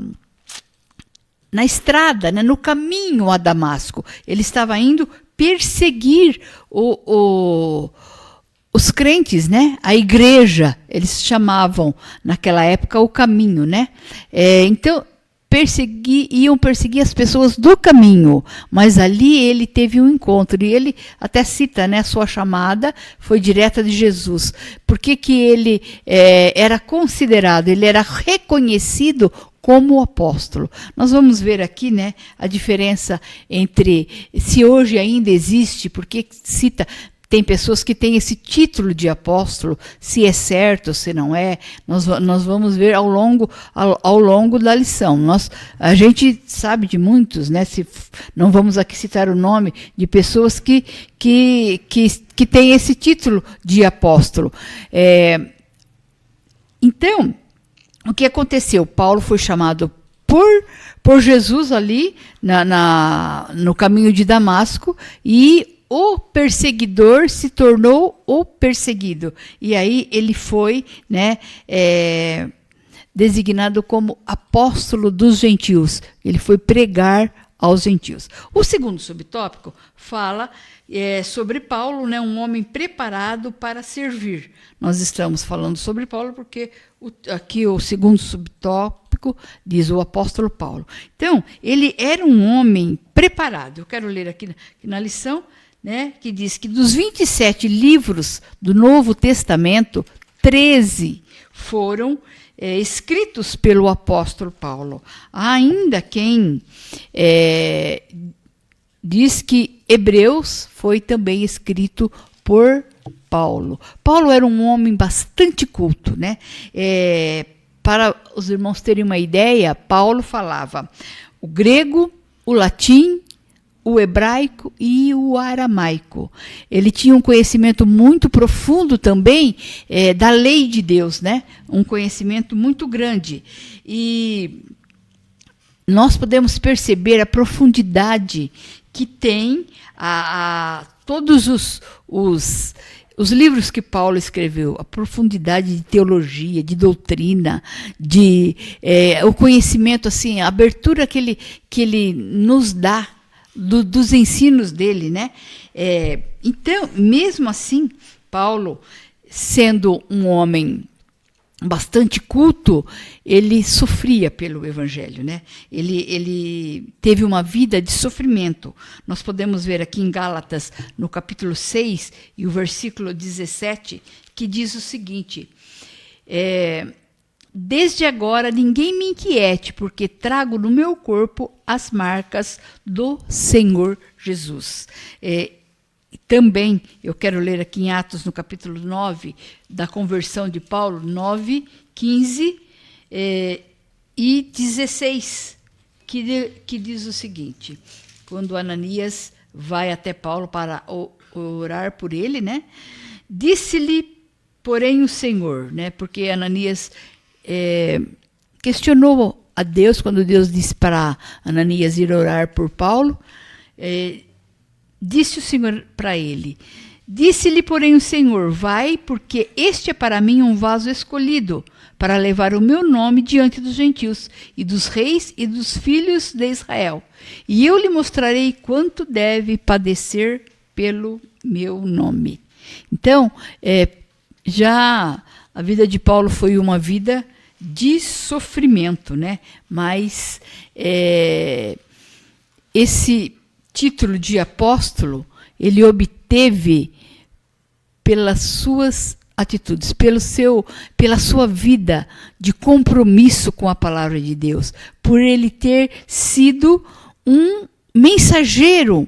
estrada, né, no caminho a Damasco. Ele estava indo perseguir os crentes, né, a igreja. Eles chamavam, naquela época, o caminho, né? Então, iam perseguir as pessoas do caminho, mas ali ele teve um encontro, e ele até cita, né, a sua chamada foi direta de Jesus. Por que ele era considerado, ele era reconhecido como apóstolo? Nós vamos ver aqui, né, a diferença entre, se hoje ainda existe, porque cita, tem pessoas que têm esse título de apóstolo, se é certo ou se não é, nós vamos ver ao longo da lição. A gente sabe de muitos, né, não vamos aqui citar o nome, de pessoas que têm esse título de apóstolo. Então, o que aconteceu? Paulo foi chamado por Jesus ali no caminho de Damasco, e o perseguidor se tornou o perseguido. E aí ele foi, né, designado como apóstolo dos gentios. Ele foi pregar aos gentios. O segundo subtópico fala sobre Paulo, né, um homem preparado para servir. Nós estamos falando sobre Paulo porque aqui o segundo subtópico diz o apóstolo Paulo. Então, ele era um homem preparado. Eu quero ler aqui na lição, né, que diz que dos 27 livros do Novo Testamento, 13 foram escritos pelo apóstolo Paulo. Há ainda quem diz que Hebreus foi também escrito por Paulo. Paulo era um homem bastante culto, né? Para os irmãos terem uma ideia, Paulo falava o grego, o latim, o hebraico e o aramaico. Ele tinha um conhecimento muito profundo também da lei de Deus, né? Um conhecimento muito grande. E nós podemos perceber a profundidade que tem todos os livros que Paulo escreveu, a profundidade de teologia, de doutrina, o conhecimento, assim, a abertura que ele nos dá dos ensinos dele, né? Então, mesmo assim, Paulo, sendo um homem bastante culto, ele sofria pelo evangelho, né? Ele teve uma vida de sofrimento. Nós podemos ver aqui em Gálatas, no capítulo 6, e o versículo 17, que diz o seguinte: desde agora ninguém me inquiete, porque trago no meu corpo as marcas do Senhor Jesus. Também, eu quero ler aqui em Atos, no capítulo 9, da conversão de Paulo, 9, 15 e 16, que diz o seguinte: quando Ananias vai até Paulo para orar por ele, né? Disse-lhe, porém, o Senhor, né? Porque Ananias questionou a Deus, quando Deus disse para Ananias ir orar por Paulo. Disse o Senhor para ele: disse-lhe, porém, o Senhor: vai, porque este é para mim um vaso escolhido, para levar o meu nome diante dos gentios, e dos reis e dos filhos de Israel. E eu lhe mostrarei quanto deve padecer pelo meu nome. Então, já a vida de Paulo foi uma vida de sofrimento, né? Mas esse título de apóstolo ele obteve pelas suas atitudes, pela sua vida de compromisso com a palavra de Deus, por ele ter sido um mensageiro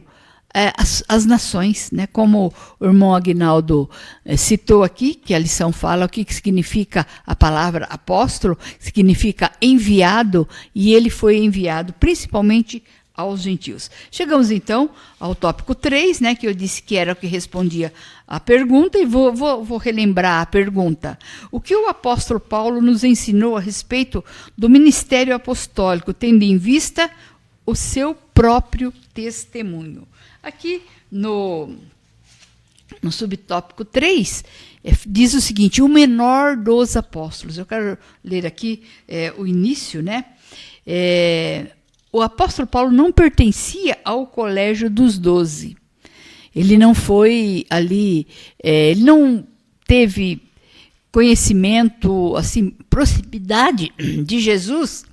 às nações, né? Como o irmão Aguinaldo citou aqui, que a lição fala o que significa a palavra apóstolo, significa enviado, e ele foi enviado principalmente aos gentios. Chegamos então ao tópico 3, né, que eu disse que era o que respondia à pergunta, e vou relembrar a pergunta. O que o apóstolo Paulo nos ensinou a respeito do ministério apostólico, tendo em vista o seu próprio testemunho? Aqui no subtópico 3, diz o seguinte: o menor dos apóstolos. Eu quero ler aqui o início, né? O apóstolo Paulo não pertencia ao colégio dos 12. Ele não foi ali, ele não teve conhecimento, assim, proximidade de Jesus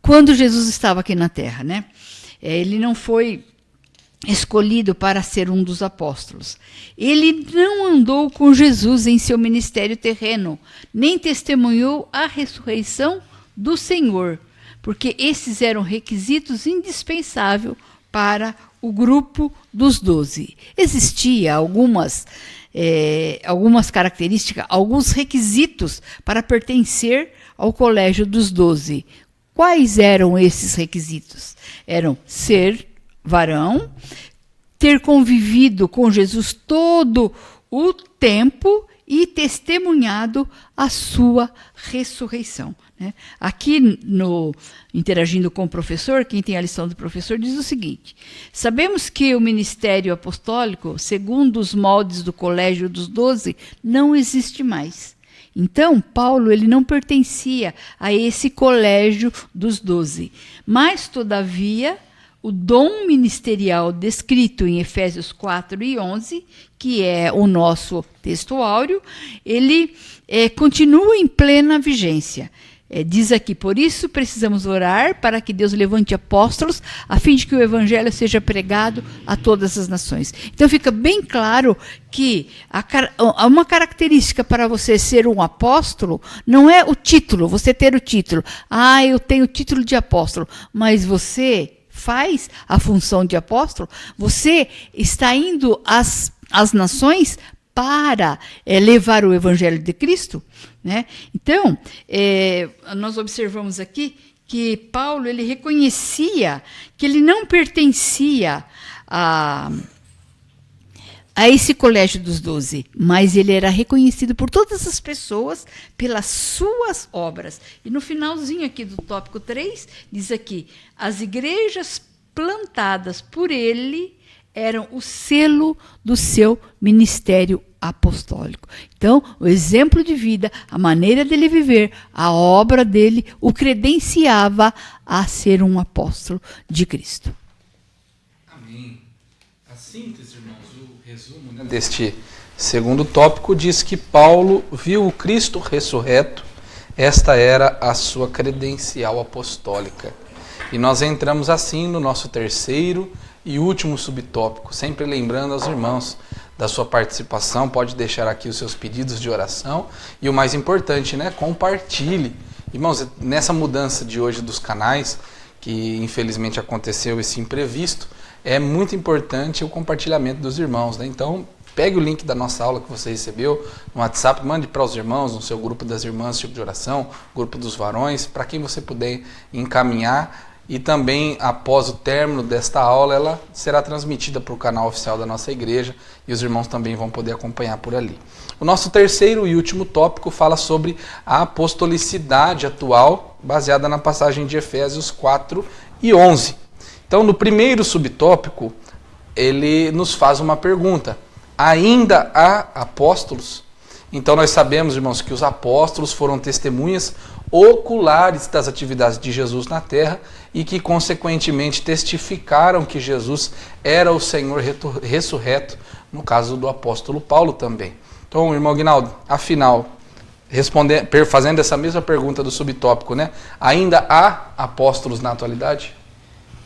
quando Jesus estava aqui na Terra, né? Ele não foi escolhido para ser um dos apóstolos. Ele não andou com Jesus em seu ministério terreno, nem testemunhou a ressurreição do Senhor, porque esses eram requisitos indispensáveis para o grupo dos 12. Existia algumas características, alguns requisitos para pertencer ao colégio dos 12. Quais eram esses requisitos? Eram ser varão, ter convivido com Jesus todo o tempo e testemunhado a sua ressurreição, né? Aqui no Interagindo com o Professor, quem tem a lição do professor diz o seguinte: sabemos que o ministério apostólico, segundo os moldes do colégio dos 12, não existe mais. Então, Paulo ele não pertencia a esse colégio dos 12, mas, todavia, o dom ministerial descrito em Efésios 4 e 11, que é o nosso texto áureo, ele continua em plena vigência. Diz aqui: por isso precisamos orar para que Deus levante apóstolos, a fim de que o evangelho seja pregado a todas as nações. Então fica bem claro que uma característica para você ser um apóstolo não é o título, você ter o título. Ah, eu tenho o título de apóstolo, mas você faz a função de apóstolo, você está indo às nações para levar o evangelho de Cristo, né? Então, nós observamos aqui que Paulo ele reconhecia que ele não pertencia a esse colégio dos 12, mas ele era reconhecido por todas as pessoas pelas suas obras. E no finalzinho aqui do tópico 3, diz aqui, as igrejas plantadas por ele eram o selo do seu ministério apostólico. Então, o exemplo de vida, a maneira dele viver, a obra dele, o credenciava a ser um apóstolo de Cristo. Amém. A síntese, irmãos, o resumo, né, deste segundo tópico diz que Paulo viu o Cristo ressurreto. Esta era a sua credencial apostólica. E nós entramos assim no nosso terceiro e último subtópico, sempre lembrando aos irmãos da sua participação, pode deixar aqui os seus pedidos de oração e o mais importante, né, compartilhe. Irmãos, nessa mudança de hoje dos canais, que infelizmente aconteceu esse imprevisto, é muito importante o compartilhamento dos irmãos, né? Então, pegue o link da nossa aula que você recebeu no WhatsApp, mande para os irmãos, no seu grupo das irmãs, tipo de oração, grupo dos varões, para quem você puder encaminhar. E também, após o término desta aula, ela será transmitida para o canal oficial da nossa igreja e os irmãos também vão poder acompanhar por ali. O nosso terceiro e último tópico fala sobre a apostolicidade atual, baseada na passagem de Efésios 4 e 11. Então, no primeiro subtópico, ele nos faz uma pergunta. Ainda há apóstolos? Então, nós sabemos, irmãos, que os apóstolos foram testemunhas oculares das atividades de Jesus na terra e que, consequentemente, testificaram que Jesus era o Senhor ressurreto, no caso do apóstolo Paulo também. Então, irmão Guinaldo, afinal, fazendo essa mesma pergunta do subtópico, né? Ainda há apóstolos na atualidade?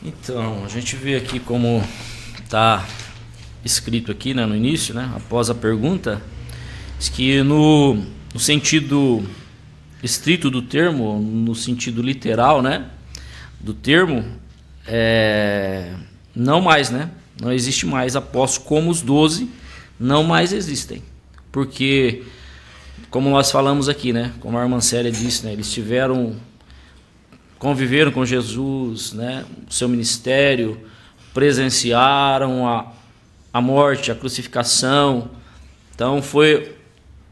Então, a gente vê aqui como está escrito aqui, né, no início, né, após a pergunta, diz que no sentido estrito do termo, no sentido literal, né, do termo, não mais, né, não existe mais apóstolos como os 12, não mais existem, porque, como nós falamos aqui, né, como a irmã Célia disse, né, eles conviveram com Jesus, né, o seu ministério, presenciaram a morte, a crucificação, então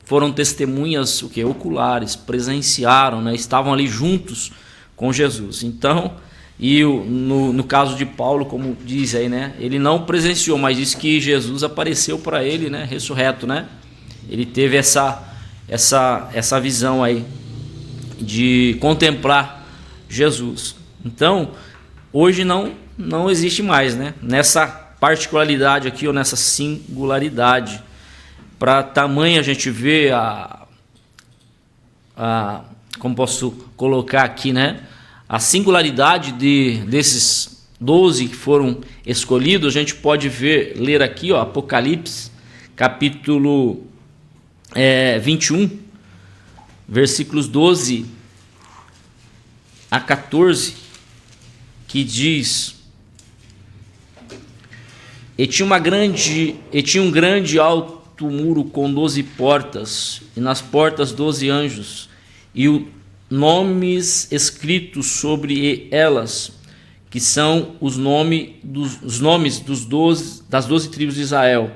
foram testemunhas oculares, presenciaram, né, estavam ali juntos com Jesus. Então, e no caso de Paulo, como diz aí, né, ele não presenciou, mas diz que Jesus apareceu para ele, né, ressurreto, né? Ele teve essa visão aí de contemplar Jesus. Então, hoje não existe mais, né, nessa particularidade aqui ou nessa singularidade. Para tamanho a gente vê como posso colocar aqui, né, a singularidade desses 12 que foram escolhidos, a gente pode ler aqui, ó, Apocalipse, capítulo 21, versículos 12 a 14, que diz: E tinha um grande alto muro com 12 portas, e nas portas 12 anjos, e nomes escritos sobre elas, que são os nomes das 12 tribos de Israel.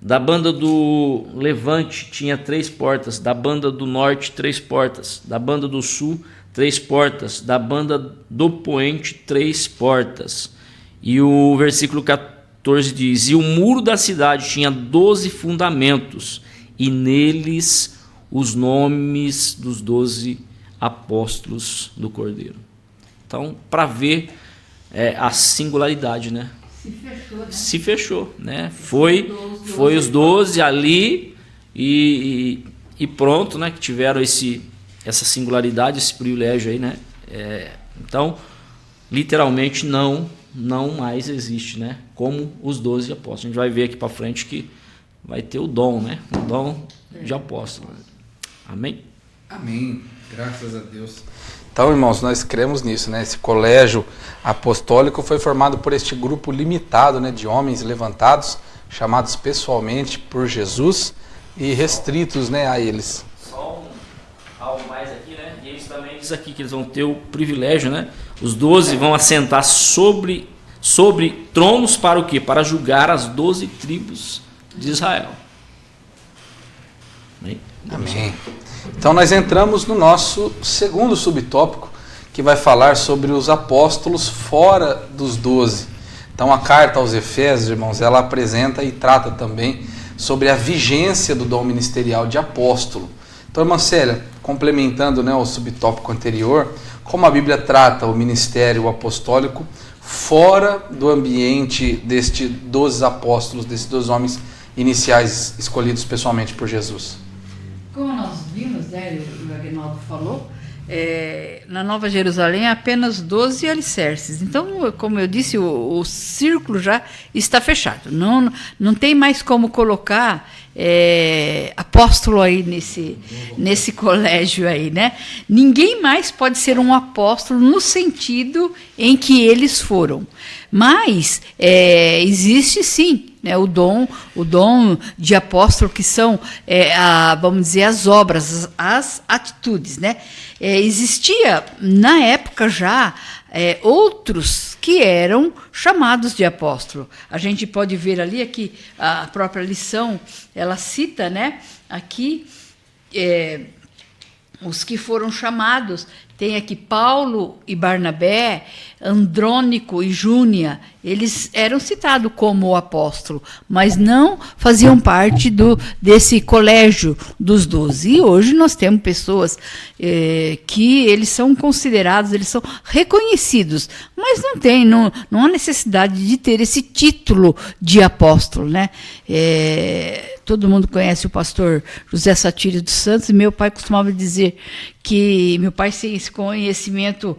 Da banda do levante tinha 3 portas, da banda do norte 3 portas, da banda do sul 3 portas, da banda do poente 3 portas. E o versículo 14 diz: E o muro da cidade tinha 12 fundamentos, e neles os nomes dos 12 apóstolos do Cordeiro. Então, para ver a singularidade, né? Se fechou, né? Foi os 12 ali e pronto, né? Que tiveram essa singularidade, esse privilégio aí, né? Então, literalmente não mais existe, né? Como os 12 apóstolos. A gente vai ver aqui para frente que vai ter o dom, né? O dom de apóstolo. Amém? Amém. Graças a Deus. Então, irmãos, nós cremos nisso, né? Esse colégio apostólico foi formado por este grupo limitado, né, de homens levantados, chamados pessoalmente por Jesus e restritos, né, a eles. Só algo mais aqui, né? E eles também diz aqui que eles vão ter o privilégio, né? Os 12 vão assentar sobre tronos para o quê? Para julgar as 12 tribos de Israel. Amém? Amém. Então nós entramos no nosso segundo subtópico, que vai falar sobre os apóstolos fora dos 12. Então a carta aos Efésios, irmãos, ela apresenta e trata também sobre a vigência do dom ministerial de apóstolo. Então, irmã Célia, complementando, né, o subtópico anterior, como a Bíblia trata o ministério apostólico fora do ambiente destes 12 apóstolos, desses 12 homens iniciais escolhidos pessoalmente por Jesus. Como nós vimos, né, o Aguinaldo falou, na Nova Jerusalém há apenas 12 alicerces. Então, como eu disse, o círculo já está fechado. Não tem mais como colocar apóstolo aí nesse colégio aí, né? Ninguém mais pode ser um apóstolo no sentido em que eles foram. Mas existe sim, né, o dom de apóstolo, que são, vamos dizer, as obras, as atitudes, né? Existia na época já outros que eram chamados de apóstolo. A gente pode ver ali aqui a própria lição, ela cita, né, aqui os que foram chamados. Tem aqui Paulo e Barnabé, Andrônico e Júnia. Eles eram citados como apóstolo, mas não faziam parte desse colégio dos 12. E hoje nós temos pessoas que eles são considerados, eles são reconhecidos, mas não há necessidade de ter esse título de apóstolo, né? Todo mundo conhece o pastor José Satírio dos Santos, e meu pai costumava dizer que meu pai tem esse conhecimento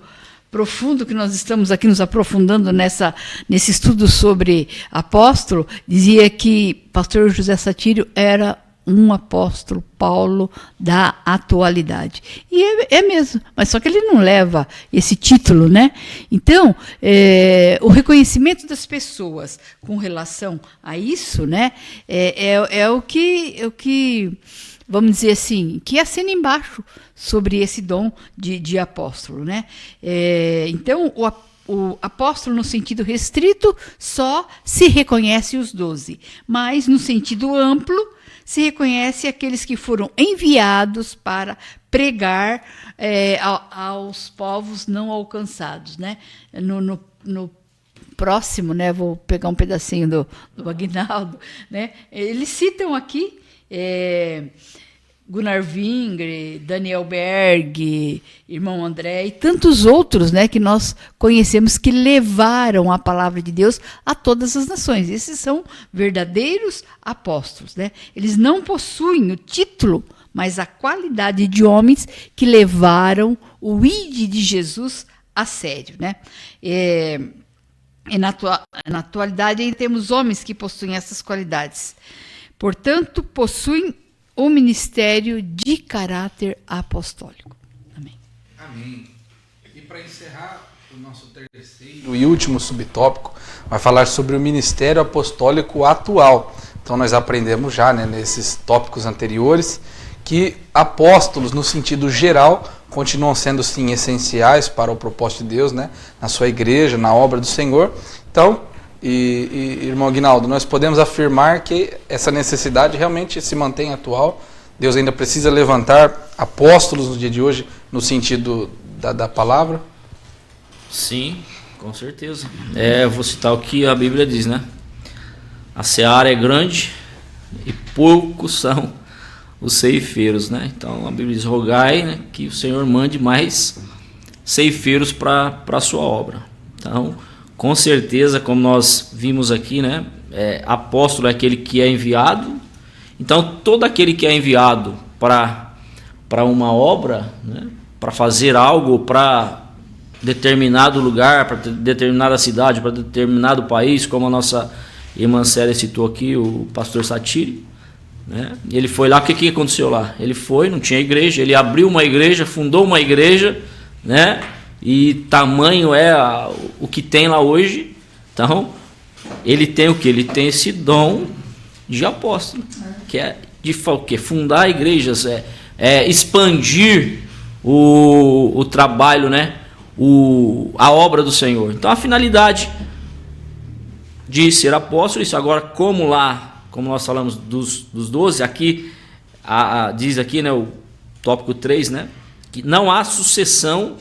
profundo que nós estamos aqui nos aprofundando nesse estudo sobre apóstolo, dizia que pastor José Satírio era um apóstolo Paulo da atualidade. E é mesmo, mas só que ele não leva esse título, né? Então, o reconhecimento das pessoas com relação a isso, né, o que vamos dizer assim, que assina embaixo sobre esse dom de apóstolo, né? Então, o apóstolo, no sentido restrito, só se reconhece os 12, mas no sentido amplo, se reconhece aqueles que foram enviados para pregar aos povos não alcançados, né? No próximo, né? Vou pegar um pedacinho do Aguinaldo, né? Eles citam aqui Gunnar Wingre, Daniel Berg, irmão André e tantos outros, né, que nós conhecemos, que levaram a palavra de Deus a todas as nações. Esses são verdadeiros apóstolos, né? Eles não possuem o título, mas a qualidade de homens que levaram o ide de Jesus a sério, né? E na atualidade temos homens que possuem essas qualidades. Portanto, possuem o ministério de caráter apostólico. Amém. Amém. E para encerrar o nosso terceiro e último subtópico, vai falar sobre o ministério apostólico atual. Então nós aprendemos já, né, nesses tópicos anteriores, que apóstolos, no sentido geral, continuam sendo sim essenciais para o propósito de Deus, né, na sua igreja, na obra do Senhor. Então, irmão Aguinaldo, nós podemos afirmar que essa necessidade realmente se mantém atual. Deus ainda precisa levantar apóstolos no dia de hoje, no sentido da palavra? Sim, com certeza. Eu vou citar o que a Bíblia diz, né? A seara é grande e poucos são os ceifeiros, né? Então a Bíblia diz: rogai, né, que o Senhor mande mais ceifeiros para a sua obra. Então, com certeza, como nós vimos aqui, né, apóstolo é aquele que é enviado. Então, todo aquele que é enviado para uma obra, né, para fazer algo para determinado lugar, para determinada cidade, para determinado país, como a nossa irmã Célia citou aqui, o pastor Satírio, né? Ele foi lá, o que aconteceu lá? Ele foi, não tinha igreja, ele abriu uma igreja, fundou uma igreja, né? E tamanho o que tem lá hoje. Então, ele tem o que? Ele tem esse dom de apóstolo, que é de fundar igrejas, expandir o trabalho, né? A obra do Senhor. Então a finalidade de ser apóstolo, isso agora como nós falamos dos 12, aqui diz aqui, né, o tópico 3, né, que não há sucessão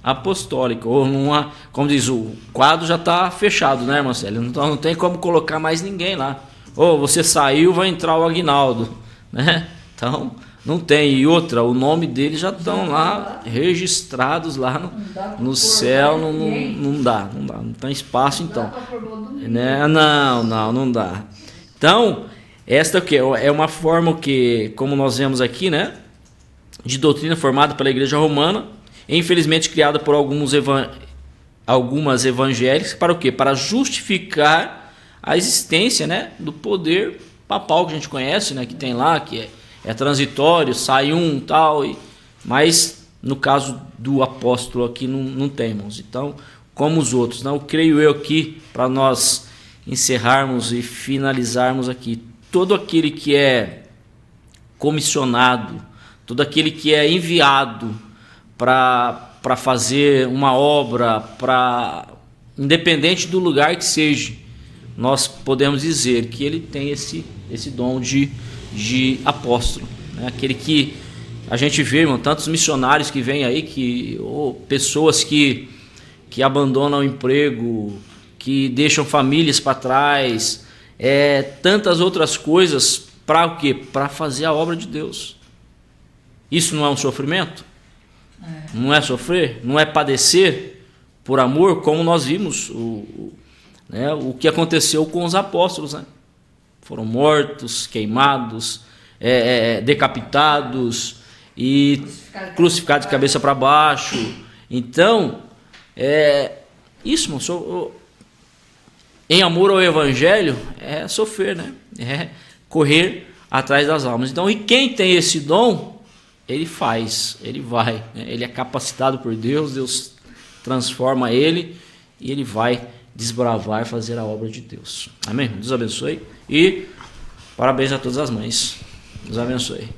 apostólica, ou não há, como diz, o quadro já está fechado, né, Marcelo? Então não tem como colocar mais ninguém lá. Ou você saiu, vai entrar o Aguinaldo, né? Então não tem. E outra, o nome deles já estão lá registrados lá no céu, não dá, não tem espaço então. Né? Não dá. Então, esta que é uma forma que, como nós vemos aqui, né, de doutrina formada pela Igreja Romana, infelizmente criada por algumas evangélicas, para o quê? Para justificar a existência, né, do poder papal que a gente conhece, né, que tem lá, que é transitório, sai um tal, mas no caso do apóstolo aqui não tem, irmãos. Então, como os outros, não creio eu aqui, para nós encerrarmos e finalizarmos aqui, todo aquele que é comissionado, todo aquele que é enviado para fazer uma obra, independente do lugar que seja, nós podemos dizer que ele tem esse dom de apóstolo, né? Aquele que a gente vê, irmão, tantos missionários que vêm aí, pessoas que abandonam o emprego, que deixam famílias para trás, tantas outras coisas, para o quê? Para fazer a obra de Deus. Isso não é um sofrimento? Não é sofrer? Não é padecer por amor, como nós vimos o que aconteceu com os apóstolos, né? Foram mortos, queimados, decapitados e crucificados de cabeça para baixo. Então, isso, irmão, em amor ao Evangelho, é sofrer, né? É correr atrás das almas. Então, e quem tem esse dom, ele faz, ele vai, né? Ele é capacitado por Deus, Deus transforma ele e ele vai desbravar, fazer a obra de Deus. Amém? Deus abençoe e parabéns a todas as mães. Deus abençoe.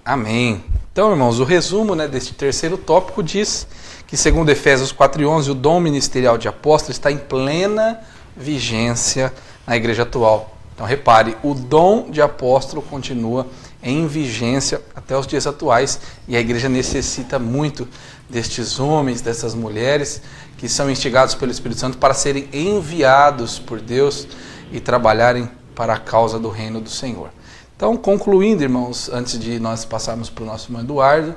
Amém. Então, irmãos, o resumo, né, deste terceiro tópico diz que, segundo Efésios 4:11, o dom ministerial de apóstolo está em plena vigência na igreja atual. Então, repare, o dom de apóstolo continua em vigência até os dias atuais e a igreja necessita muito destes homens, dessas mulheres que são instigados pelo Espírito Santo para serem enviados por Deus e trabalharem para a causa do reino do Senhor. Então, concluindo, irmãos, antes de nós passarmos para o nosso irmão Eduardo,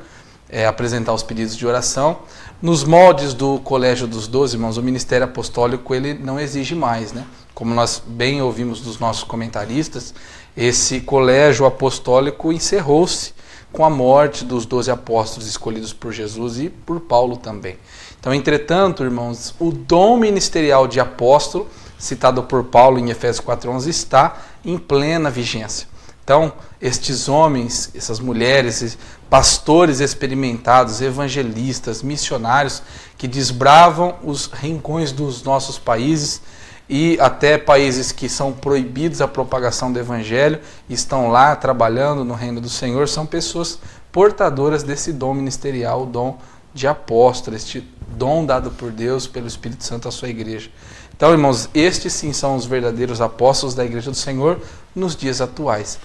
apresentar os pedidos de oração, nos moldes do Colégio dos 12, irmãos, o ministério apostólico ele não exige mais, né? Como nós bem ouvimos dos nossos comentaristas, esse colégio apostólico encerrou-se com a morte dos 12 apóstolos escolhidos por Jesus e por Paulo também. Então, entretanto, irmãos, o dom ministerial de apóstolo, citado por Paulo em Efésios 4:11, está em plena vigência. Então, estes homens, essas mulheres, pastores experimentados, evangelistas, missionários, que desbravam os rincões dos nossos países e até países que são proibidos a propagação do evangelho, estão lá trabalhando no reino do Senhor, são pessoas portadoras desse dom ministerial, o dom de apóstolo, este dom dado por Deus, pelo Espírito Santo à sua igreja. Então, irmãos, estes sim são os verdadeiros apóstolos da igreja do Senhor nos dias atuais.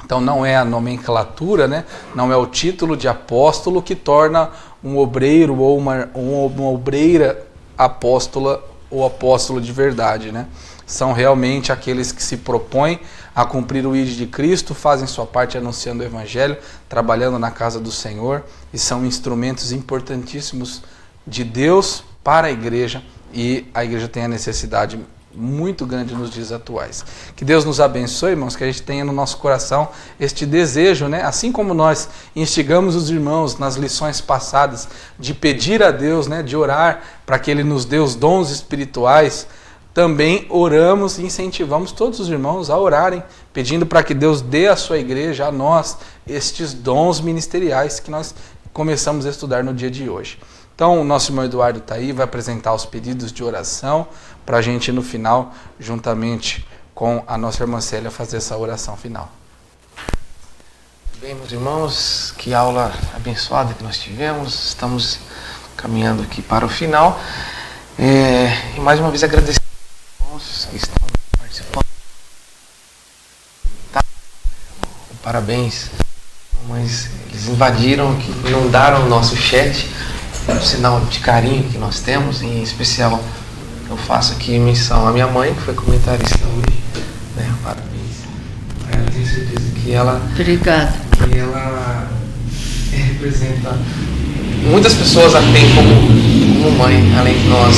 Então não é a nomenclatura, né? Não é o título de apóstolo que torna um obreiro ou uma obreira apóstola ou apóstolo de verdade, né? São realmente aqueles que se propõem a cumprir o ID de Cristo, fazem sua parte anunciando o Evangelho, trabalhando na casa do Senhor e são instrumentos importantíssimos de Deus para a igreja e a igreja tem a necessidade muito grande nos dias atuais. Que Deus nos abençoe, irmãos, que a gente tenha no nosso coração este desejo, né? Assim como nós instigamos os irmãos nas lições passadas de pedir a Deus, né? De orar para que Ele nos dê os dons espirituais, também oramos e incentivamos todos os irmãos a orarem, pedindo para que Deus dê à sua igreja, a nós, estes dons ministeriais que nós começamos a estudar no dia de hoje. Então, o nosso irmão Eduardo está aí, vai apresentar os pedidos de oração para a gente, no final, juntamente com a nossa irmã Célia, fazer essa oração final. Bem, meus irmãos, que aula abençoada que nós tivemos. Estamos caminhando aqui para o final. E mais uma vez agradecer aos irmãos que estão participando. Tá? Parabéns. Mas eles invadiram, que inundaram o nosso chat. Um sinal de carinho que nós temos. E em especial, eu faço aqui menção à minha mãe, que foi comentarista hoje. Né? Parabéns. Eu tenho certeza que ela... Obrigada. Que ela representa... Muitas pessoas a têm como mãe, além de nós.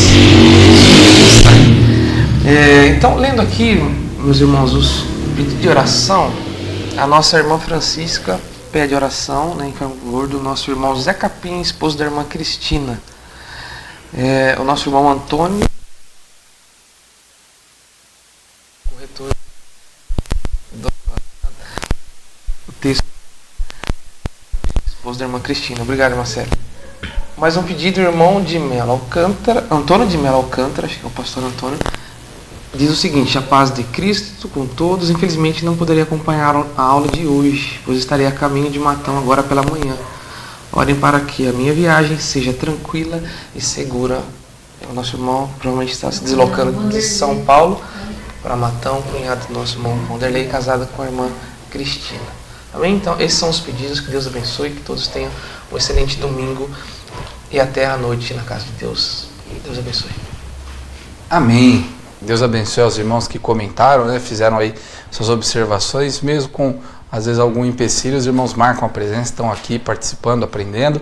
Então, lendo aqui, meus irmãos, os pedidos de oração, a nossa irmã Francisca pede oração, né, em favor do nosso irmão Zé Capim, esposo da irmã Cristina. O nosso irmão Antônio, corretor do texto, esposo da irmã Cristina. Obrigado, Marcelo. Mais um pedido, irmão de Melo Alcântara, Antônio de Melo Alcântara, acho que é o pastor Antônio, diz o seguinte: a paz de Cristo com todos. Infelizmente não poderia acompanhar a aula de hoje, pois estaria a caminho de Matão agora pela manhã. Orem para que a minha viagem seja tranquila e segura. O nosso irmão provavelmente está se deslocando de São Paulo para Matão, cunhado do nosso irmão Vanderlei, casado com a irmã Cristina. Amém? Então, esses são os pedidos. Que Deus abençoe, que todos tenham um excelente domingo e até a noite na casa de Deus. Deus abençoe. Amém. Deus abençoe aos irmãos que comentaram, né? Fizeram aí suas observações, mesmo com, às vezes, algum empecilho. Os irmãos marcam a presença, estão aqui participando, aprendendo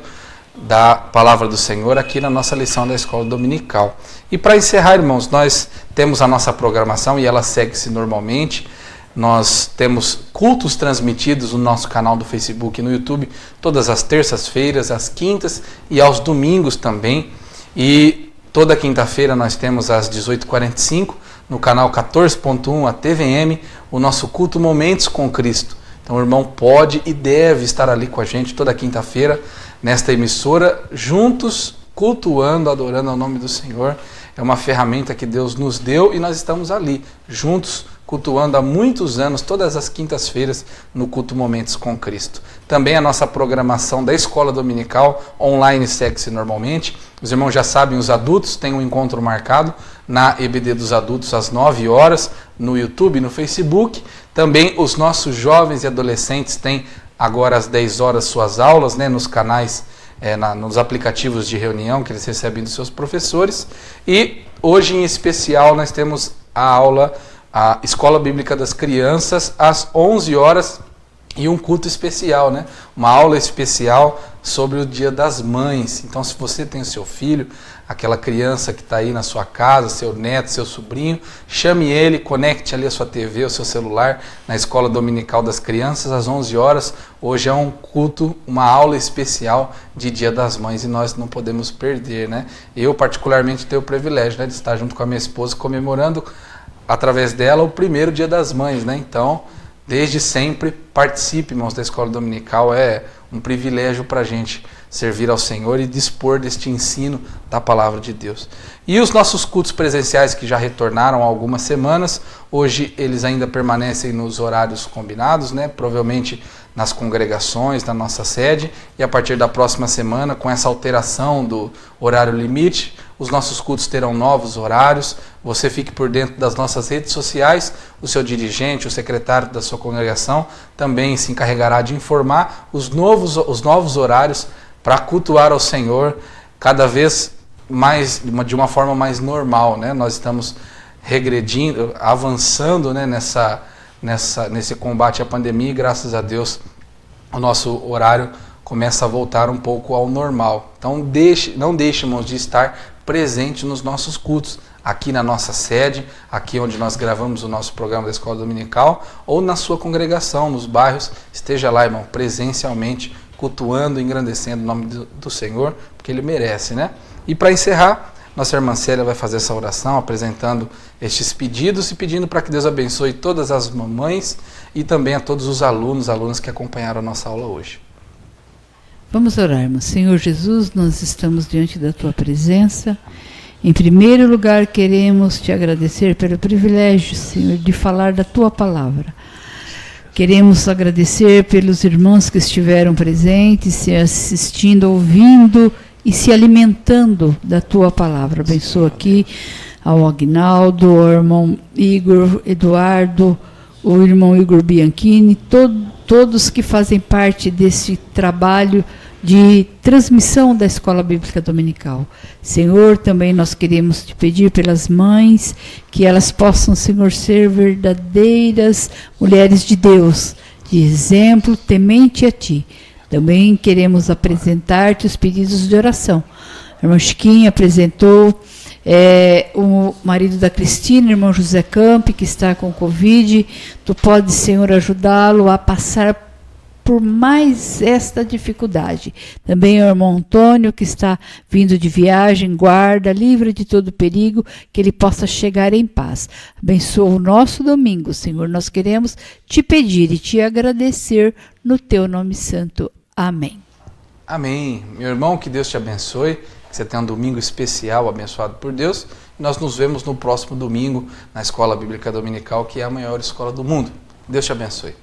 da palavra do Senhor aqui na nossa lição da escola dominical. E para encerrar, irmãos, nós temos a nossa programação e ela segue-se normalmente. Nós temos cultos transmitidos no nosso canal do Facebook e no YouTube todas as terças-feiras, às quintas e aos domingos também. E toda quinta-feira nós temos às 18h45 no canal 14.1, a TVM, o nosso culto Momentos com Cristo. Então o irmão pode e deve estar ali com a gente toda quinta-feira nesta emissora, juntos, cultuando, adorando ao nome do Senhor. É uma ferramenta que Deus nos deu e nós estamos ali, juntos, cultuando há muitos anos, todas as quintas-feiras, no culto Momentos com Cristo. Também a nossa programação da escola dominical online segue-se normalmente. Os irmãos já sabem, os adultos têm um encontro marcado na EBD dos adultos às 9 horas, no YouTube e no Facebook. Também os nossos jovens e adolescentes têm agora às 10 horas suas aulas, né, nos canais, nos aplicativos de reunião que eles recebem dos seus professores. E hoje em especial nós temos a aula, a Escola Bíblica das Crianças, às 11 horas e um culto especial, né? Uma aula especial sobre o Dia das Mães. Então, se você tem o seu filho, aquela criança que está aí na sua casa, seu neto, seu sobrinho, chame ele, conecte ali a sua TV, o seu celular, na Escola Dominical das Crianças, às 11 horas. Hoje é um culto, uma aula especial de Dia das Mães e nós não podemos perder, né? Eu, particularmente, tenho o privilégio, né, de estar junto com a minha esposa comemorando, através dela, o primeiro Dia das Mães, né? Então, desde sempre, participe, irmãos, da Escola Dominical. É um privilégio para a gente servir ao Senhor e dispor deste ensino da Palavra de Deus. E os nossos cultos presenciais que já retornaram há algumas semanas, hoje eles ainda permanecem nos horários combinados, né? Provavelmente nas congregações, na nossa sede, e a partir da próxima semana, com essa alteração do horário limite, os nossos cultos terão novos horários. Você fique por dentro das nossas redes sociais, o seu dirigente, o secretário da sua congregação também se encarregará de informar os novos horários para cultuar ao Senhor cada vez mais, de uma forma mais normal, né? Nós estamos regredindo, avançando, né, nesse combate à pandemia e graças a Deus o nosso horário começa a voltar um pouco ao normal. Então não deixemos de estar presente nos nossos cultos, aqui na nossa sede, aqui onde nós gravamos o nosso programa da Escola Dominical, ou na sua congregação, nos bairros. Esteja lá, irmão, presencialmente, cultuando e engrandecendo o nome do Senhor, porque Ele merece, né? E para encerrar, nossa irmã Célia vai fazer essa oração, apresentando estes pedidos e pedindo para que Deus abençoe todas as mamães e também a todos os alunas que acompanharam a nossa aula hoje. Vamos orar, irmão. Senhor Jesus, nós estamos diante da Tua presença. Em primeiro lugar, queremos Te agradecer pelo privilégio, Senhor, de falar da Tua palavra. Queremos agradecer pelos irmãos que estiveram presentes, se assistindo, ouvindo e se alimentando da tua palavra. Abençoa aqui ao Agnaldo, ao irmão Igor Eduardo, o irmão Igor Bianchini, todos que fazem parte desse trabalho de transmissão da Escola Bíblica Dominical. Senhor, também nós queremos te pedir pelas mães, que elas possam, Senhor, ser verdadeiras mulheres de Deus, de exemplo, temente a Ti. Também queremos apresentar-te os pedidos de oração. A irmã Chiquinha apresentou o marido da Cristina, irmão José Campi, que está com Covid. Tu podes, Senhor, ajudá-lo a passar por mais esta dificuldade. Também o irmão Antônio, que está vindo de viagem, guarda, livra de todo perigo, que ele possa chegar em paz. Abençoa o nosso domingo, Senhor. Nós queremos te pedir e te agradecer no teu nome santo. Amém. Amém. Meu irmão, que Deus te abençoe, que você tenha um domingo especial, abençoado por Deus. Nós nos vemos no próximo domingo na Escola Bíblica Dominical, que é a maior escola do mundo. Deus te abençoe.